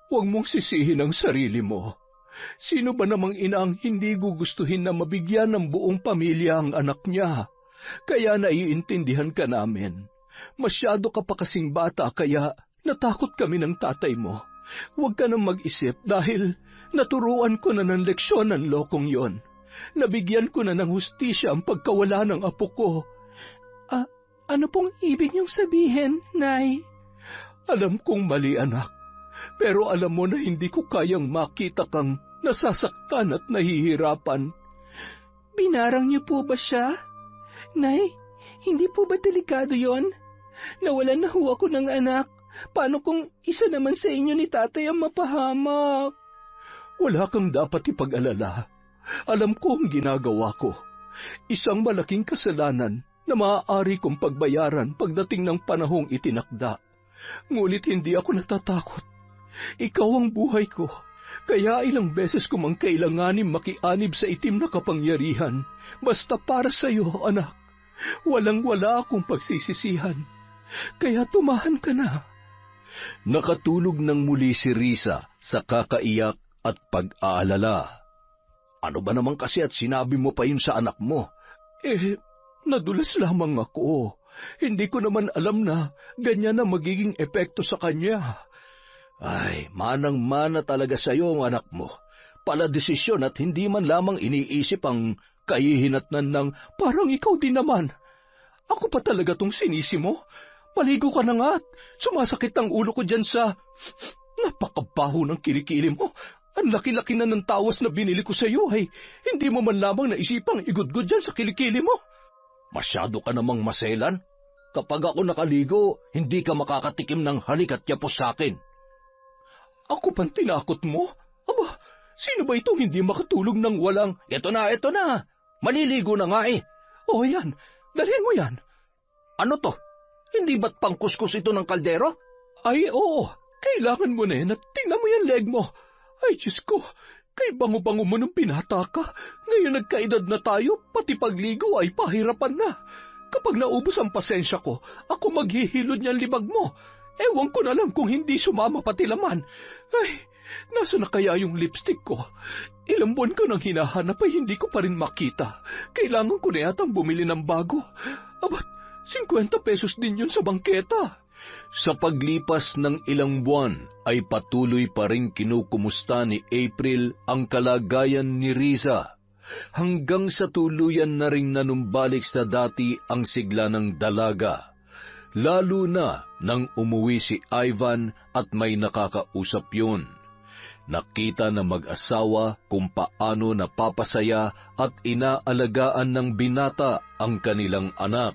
Huwag mong sisihin ang sarili mo. Sino ba namang ina ang hindi gugustuhin na mabigyan ng buong pamilya ang anak niya? Kaya naiintindihan ka namin. Masyado ka pa kasing bata kaya natakot kami ng tatay mo. Huwag ka nang mag-isip dahil naturuan ko na ng leksyon ang lokong yon. Nabigyan ko na ng hustisya ang pagkawala ng apo ko. Ano pong ibig niyong sabihin, Nay? Alam kong mali, anak. Pero alam mo na hindi ko kayang makita kang nasasaktan at nahihirapan. Binarang niyo po ba siya? Nay, hindi po ba delikado yon? Nawalan na ho ako ng anak. Paano kung isa naman sa inyo ni tatay ang mapahamak? Wala kang dapat ipag-alala. Alam ko ang ginagawa ko. Isang malaking kasalanan na maaari kong pagbayaran pagdating ng panahong itinakda. Ngunit hindi ako natatakot. Ikaw ang buhay ko. Kaya ilang beses ko mang kailanganin makianib sa itim na kapangyarihan. Basta para sa iyo, anak. Walang-wala akong pagsisisihan. Kaya tumahan ka na. Nakatulog ng muli si Risa sa kakaiyak at pag-aalala. Ano ba naman kasi at sinabi mo pa yun sa anak mo? Nadulas lamang ako. Hindi ko naman alam na ganyan na magiging epekto sa kanya. Ay, manang-mana talaga sa iyo ang anak mo. Pala desisyon at hindi man lamang iniisip ang kahihinatnan ng parang ikaw din naman. Ako pa talaga tong sinisi mo? Paligo ka na nga at sumasakit ang ulo ko dyan sa... Napakabaho ng kilikili mo. Ang laki-laki na ng tawas na binili ko sa iyo ay hindi mo man lamang naisipang igudgod dyan sa kilikili mo. Masyado ka namang maselan. Kapag ako nakaligo, hindi ka makakatikim ng halik at yapos sa akin. Ako pang tinakot mo? Aba, sino ba itong hindi makatulog ng walang... Ito na. Maliligo na nga eh. O yan, dalhin mo yan. Ano to? Hindi ba't pangkuskus ito ng kaldero? Ay, oo. Kailangan mo na yan at tingnan mo yung leg mo. Ay, Diyos ko, kay bango-bango mo nung pinata ka. Ngayon nagkaedad na tayo, pati pagligo ay pahirapan na. Kapag naubos ang pasensya ko, ako maghihilod niyang libag mo. Ewan ko na lang kung hindi sumama pati laman. Ay, nasa na kaya yung lipstick ko? Ilang buwan ko nang hinahanap ay hindi ko pa rin makita. Kailangan ko na yatang bumili ng bago. Abat, 50 pesos din yun sa bangketa. Sa paglipas ng ilang buwan ay patuloy pa rin kinukumusta ni April ang kalagayan ni Risa, hanggang sa tuluyan na rin nanumbalik sa dati ang sigla ng dalaga, lalo na nang umuwi si Ivan at may nakakausap yun. Nakita na mag-asawa kung paano napapasaya at inaalagaan ng binata ang kanilang anak.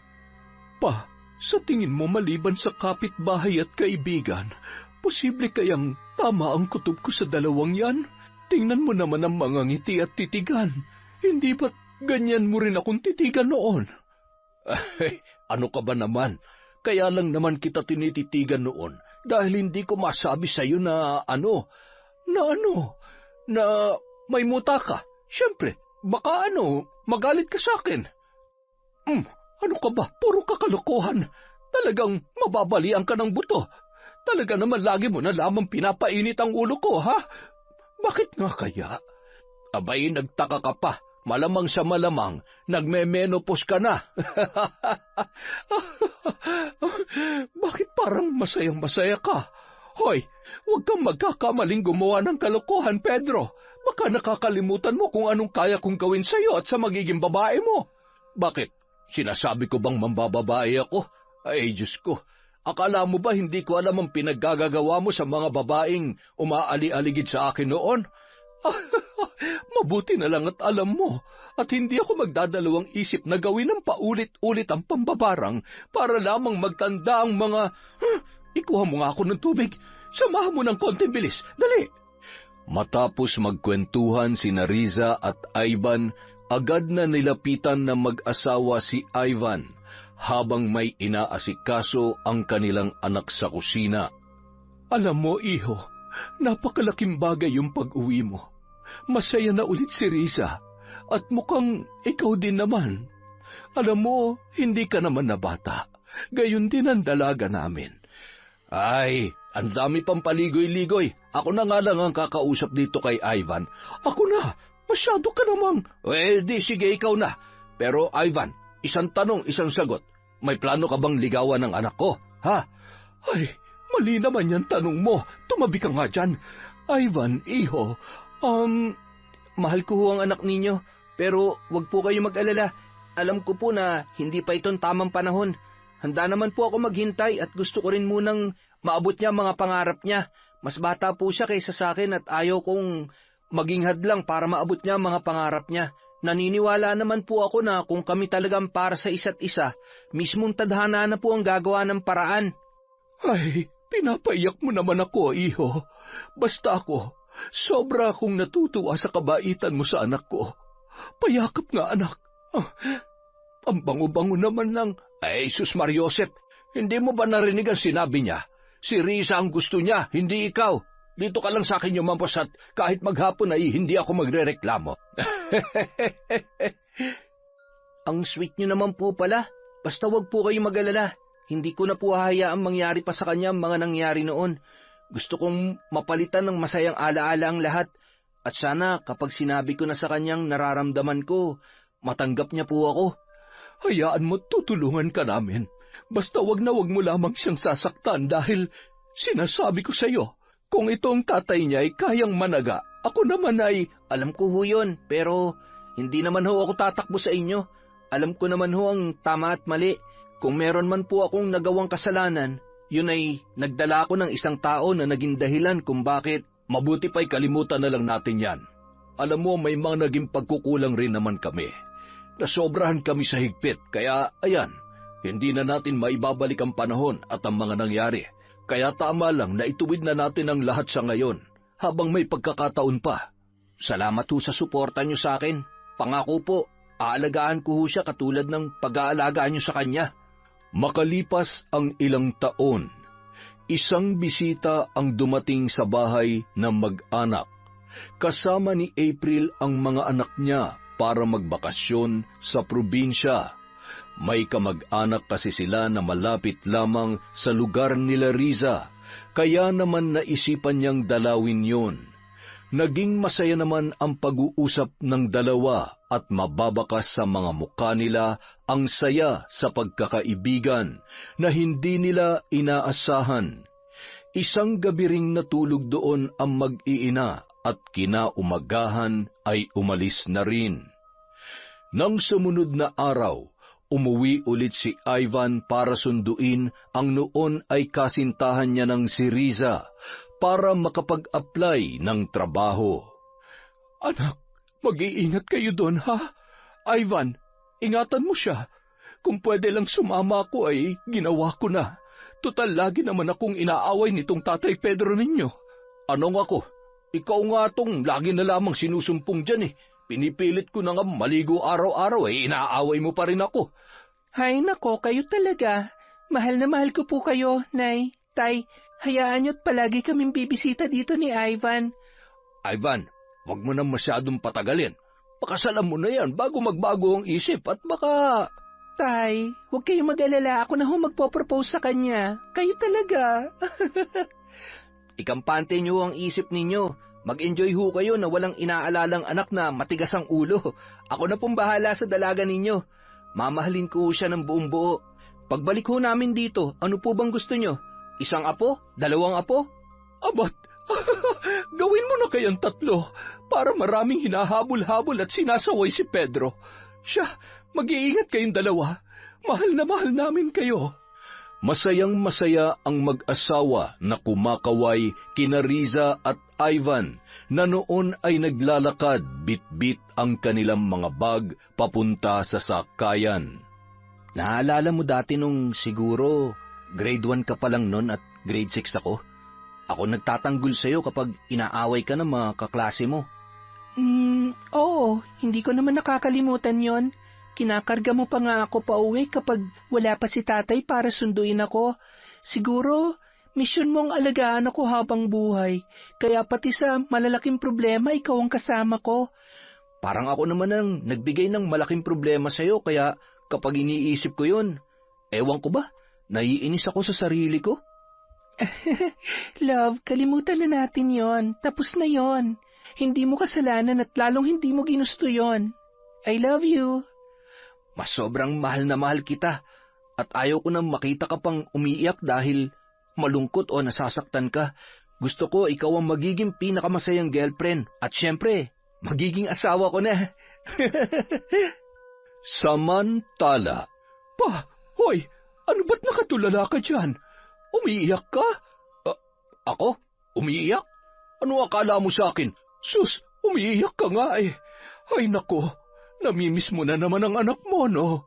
Pa, sa tingin mo maliban sa kapitbahay at kaibigan, posible kayang tama ang kutob ko sa dalawang yan? Tingnan mo naman ang mga ngiti at titigan. Hindi ba't ganyan mo rin akong titigan noon? Ay, ano ka ba naman? Kaya lang naman kita tinititigan noon dahil hindi ko masabi sa iyo na na may muta ka. Siyempre, baka magalit ka sa akin. Ano ka ba? Puro kakalokohan. Talagang mababalian ka ng buto. Talaga naman lagi mo na lamang pinapainit ang ulo ko, ha? Bakit nga kaya? Abay, nagtaka ka pa. Malamang sa malamang, nagme-menopause ka na. Bakit parang masayang-masaya ka? Hoy, huwag kang magkakamaling gumawa ng kalokohan, Pedro. Baka nakakalimutan mo kung anong kaya kong gawin sa'yo at sa magiging babae mo. Bakit? Sinasabi ko bang mambababae ako? Ay, Diyos ko. Akala mo ba hindi ko alam ang pinaggagawa mo sa mga babaeng umaali-aligid sa akin noon? Mabuti na lang at alam mo, at hindi ako magdadalawang isip na gawin ng paulit-ulit ang pambabarang para lamang magtanda ang mga... Ikuha mo nga ako ng tubig. Samahan mo ng konting bilis. Dali! Matapos magkwentuhan sina Riza at Ivan, agad na nilapitan ng mag-asawa si Ivan habang may inaasikaso ang kanilang anak sa kusina. Alam mo, iho, napakalaking bagay yung pag-uwi mo. Masaya na ulit si Riza at mukhang ikaw din naman. Alam mo, hindi ka naman na bata. Gayon din ang dalaga namin. Ay, ang dami pang paligoy-ligoy. Ako na nga lang ang kakausap dito kay Ivan. Ako na, masyado ka namang... Di sige, ikaw na. Pero Ivan, isang tanong, isang sagot. May plano ka bang ligawan ng anak ko, ha? Ay, mali naman yan tanong mo. Tumabi ka nga dyan. Ivan, iho, mahal ko ho ang anak ninyo. Pero wag po kayo mag-alala. Alam ko po na hindi pa itong tamang panahon. Handa naman po ako maghintay at gusto ko rin munang maabot niya ang mga pangarap niya. Mas bata po siya kaysa sa akin at ayaw kong maging hadlang para maabot niya ang mga pangarap niya. Naniniwala naman po ako na kung kami talagang para sa isa't isa, mismong tadhana na po ang gagawa ng paraan. Ay, pinapaiyak mo naman ako, iho. Basta ako, sobra akong natutuwa sa kabaitan mo sa anak ko. Payakap nga, anak. Ang bango-bango naman ng... Ay, sus Mariosep, hindi mo ba narinig ang sinabi niya? Si Risa ang gusto niya, hindi ikaw. Dito ka lang sa akin yumampos at kahit maghapon ay hindi ako magrereklamo. Ang sweet niyo naman po pala. Basta wag po kayo mag-alala. Hindi ko na po hahayaang mangyari pa sa kanya ang mga nangyari noon. Gusto kong mapalitan ng masayang alaala ang lahat. At sana kapag sinabi ko na sa kanyang nararamdaman ko, matanggap niya po ako. Hayaan mo, tutulungan ka namin. Basta wag mo lamang siyang sasaktan dahil sinasabi ko sa iyo, kung itong tatay niya ay kayang managa, ako naman ay... Alam ko ho yun, pero hindi naman ho ako tatakbo sa inyo. Alam ko naman ho ang tama at mali. Kung meron man po akong nagawang kasalanan, yun ay nagdala ko ng isang tao na naging dahilan kung bakit. Mabuti pa'y kalimutan na lang natin yan. Alam mo, may mga naging pagkukulang rin naman kami. Nasobrahan kami sa higpit, kaya ayan, hindi na natin maibabalik ang panahon at ang mga nangyari. Kaya tama lang na ituwid na natin ang lahat sa ngayon, habang may pagkakataon pa. Salamat ho sa suporta niyo sa akin. Pangako po, aalagaan ko ho siya katulad ng pag-aalagaan niyo sa kanya. Makalipas ang ilang taon, isang bisita ang dumating sa bahay ng mag-anak. Kasama ni April ang mga anak niya para magbakasyon sa probinsya. May kamag-anak kasi sila na malapit lamang sa lugar nila Riza, kaya naman naisipan niyang dalawin yon. Naging masaya naman ang pag-uusap ng dalawa at mababakas sa mga mukha nila ang saya sa pagkakaibigan na hindi nila inaasahan. Isang gabi ring natulog doon ang mag-iina at kinaumagahan ay umalis na rin. Nang sumunod na araw, umuwi ulit si Ivan para sunduin ang noon ay kasintahan niya ng si Riza para makapag-apply ng trabaho. Anak, mag-iingat kayo doon, ha? Ivan, ingatan mo siya. Kung pwede lang sumama ako ay ginawa ko na. Total, lagi naman akong inaaway nitong Tatay Pedro ninyo. Anong ako? Ikaw nga tong lagi na lamang sinusumpong dyan eh. Pinipilit ko na nga maligo araw-araw eh, inaaway mo pa rin ako. Hay nako, kayo talaga. Mahal na mahal ko po kayo, Nay, Tay. Hayaan niyo't palagi kaming bibisita dito ni Ivan. Ivan, wag mo na masyadong patagalin. Pakasalan mo na yan bago magbago ang isip at baka... Tay, huwag kayong mag-alala. Ako na ho magpo-propose sa kanya. Kayo talaga. Ikampante niyo ang isip ninyo. Mag-enjoy ho kayo na walang inaalalang anak na matigas ang ulo. Ako na pong bahala sa dalaga ninyo. Mamahalin ko siya ng buong buo. Pagbalik ho namin dito, ano po bang gusto nyo? Isang apo? Dalawang apo? Abat, gawin mo na kayang 3 para maraming hinahabol-habol at sinasaway si Pedro. Siya, mag-iingat kayong 2. Mahal na mahal namin kayo. Masayang-masaya ang mag-asawa na kumakaway kina Riza at Ivan na noon ay naglalakad bit-bit ang kanilang mga bag papunta sa sakayan. Naalala mo dati nung siguro grade 1 ka pa lang nun at grade 6 ako? Ako nagtatanggol sa'yo kapag inaaway ka ng mga kaklase mo. Oo, hindi ko naman nakakalimutan yon. Kinakarga mo pa nga ako pauwi kapag wala pa si tatay para sunduin ako. Siguro, misyon mong alagaan ako habang buhay. Kaya pati sa malalaking problema, ikaw ang kasama ko. Parang ako naman ang nagbigay ng malaking problema sa'yo, kaya kapag iniisip ko yun, ewan ko ba, naiinis ako sa sarili ko? Love, kalimutan na natin yon. Tapos na yon. Hindi mo kasalanan at lalong hindi mo ginusto yon. I love you. Mas sobrang mahal na mahal kita at ayaw ko nang makita ka pang umiiyak dahil malungkot o nasasaktan ka. Gusto ko ikaw ang magiging pinakamasayang girlfriend at syempre, magiging asawa ko na. Samantala, Hoy, ano ba't nakatulala ka dyan? Umiiyak ka? Ako? Umiiyak? Ano akala mo sa akin? Sus, umiiyak ka nga eh. Ay nako, namimiss mo na naman ang anak mo, no?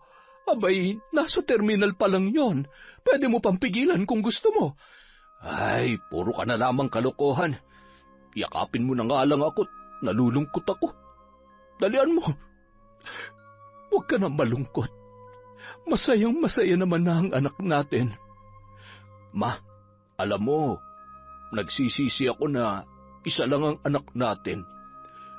Abay, nasa terminal pa lang yon. Pwede mo pang pigilan kung gusto mo. Ay, puro ka na lamang kalokohan. Yakapin mo na nga lang ako. Nalulungkot ako. Dalian mo. Huwag ka na malungkot. Masayang-masaya naman na ang anak natin. Ma, alam mo, nagsisisi ako na isa lang ang anak natin.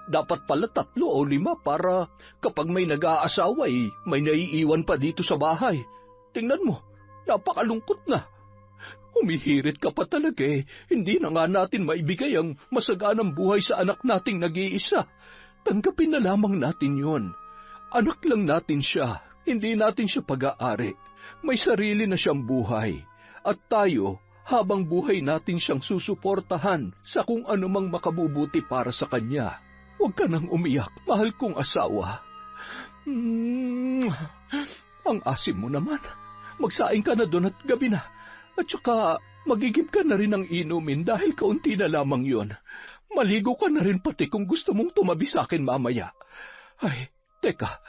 Dapat pala 3 o 5 para kapag may nag-aasawa may naiiwan pa dito sa bahay. Tingnan mo, napakalungkot na. Humihirit ka pa talaga eh. Hindi na nga natin maibigay ang masaganang buhay sa anak nating nag-iisa. Tanggapin na lamang natin yon. Anak lang natin siya. Hindi natin siya pag-aari. May sarili na siyang buhay. At tayo, habang buhay natin siyang susuportahan sa kung anumang makabubuti para sa kanya. Huwag ka nang umiyak, mahal kong asawa. Ang asim mo naman. Magsaing ka na doon at gabi na. At saka, magigib ka na rin ng inumin dahil kaunti na lamang yon. Maligo ka na rin pati kung gusto mong tumabi sa akin mamaya. Ay, teka,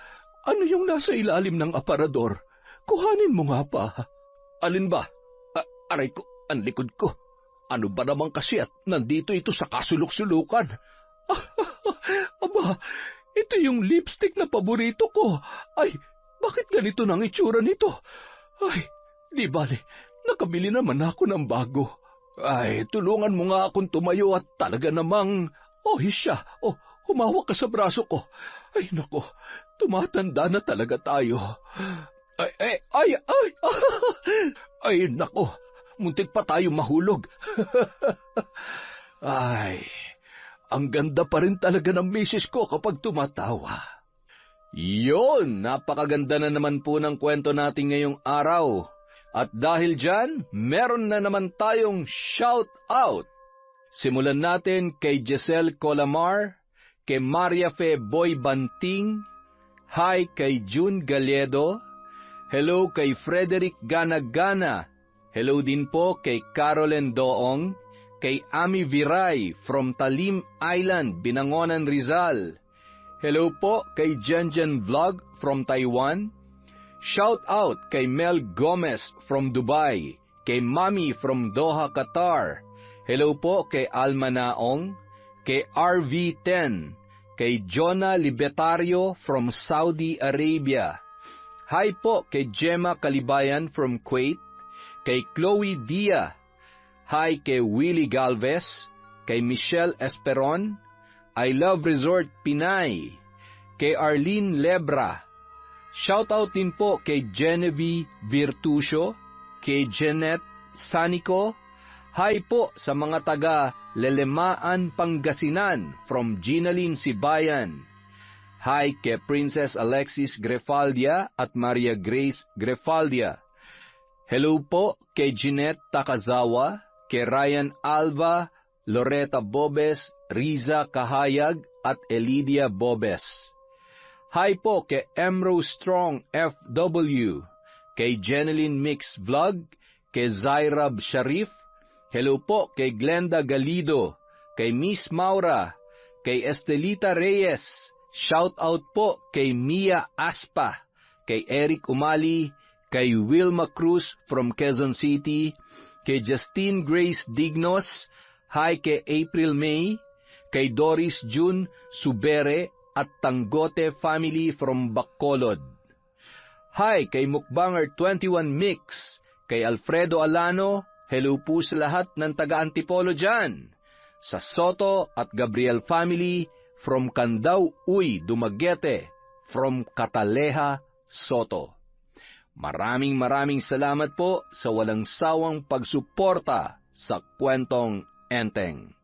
ano yung nasa ilalim ng aparador? Kuhanin mo nga pa. Alin ba? Aray ko, ang likod ko. Ano ba naman kasi at nandito ito sa kasulok-sulukan? Aba, ito yung lipstick na paborito ko. Ay, bakit ganito nang itsura nito? Ay, di bale, nakabili naman ako ng bago. Ay, tulungan mo nga akong tumayo at talaga namang, siya, humawak ka sa braso ko. Ay, nako, tumatanda na talaga tayo. Ay, nako, muntik pa tayo mahulog. Ay, ang ganda pa rin talaga ng misis ko kapag tumatawa. Yon, napakaganda na naman po ng kwento natin ngayong araw. At dahil dyan, meron na naman tayong shout out. Simulan natin kay Giselle Colamar, kay Maria Fe Boy Banting, hi kay June Galedo, hello kay Frederick Gana-Gana, hello din po kay Caroline Doong, kay Ami Viray from Talim Island, Binangonan, Rizal. Hello po kay Jenjen Vlog from Taiwan. Shout out kay Mel Gomez from Dubai, kay Mami from Doha, Qatar. Hello po kay Alma Naong, kay RV10, kay Jonah Libetario from Saudi Arabia. Hi po kay Gemma Kalibayan from Kuwait, kay Chloe Dia. Hi kay Willie Galvez, kay Michelle Esperon, I Love Resort Pinay, kay Arlene Lebra. Shoutout din po kay Genevieve Virtusio, kay Jeanette Sanico. Hi po sa mga taga Lelemaan, Pangasinan from Ginaline Sibayan. Hi kay Princess Alexis Grefaldia at Maria Grace Grefaldia. Hello po kay Jeanette Takazawa, kay Ryan Alva, Loretta Bobes, Riza Kahayag at Elidia Bobes. Hi po kay Emrose Strong FW, kay Jeneline Mix Vlog, kay Zairab Sharif. Hello po kay Glenda Galido, kay Miss Maura, kay Estelita Reyes. Shout out po kay Mia Aspa, kay Eric Umali, kay Wilma Cruz from Quezon City, kay Justine Grace Dignos. Hi kay April May, kay Doris June Subere at Tanggote family from Bacolod. Hi kay Mukbanger 21 Mix, kay Alfredo Alano. Hello po sa lahat ng taga-Antipolo dyan. Sa Soto at Gabriel family from Candao Uy, Dumaguete, from Cataleja, Soto. Maraming salamat po sa walang sawang pagsuporta sa Kwentong Enteng.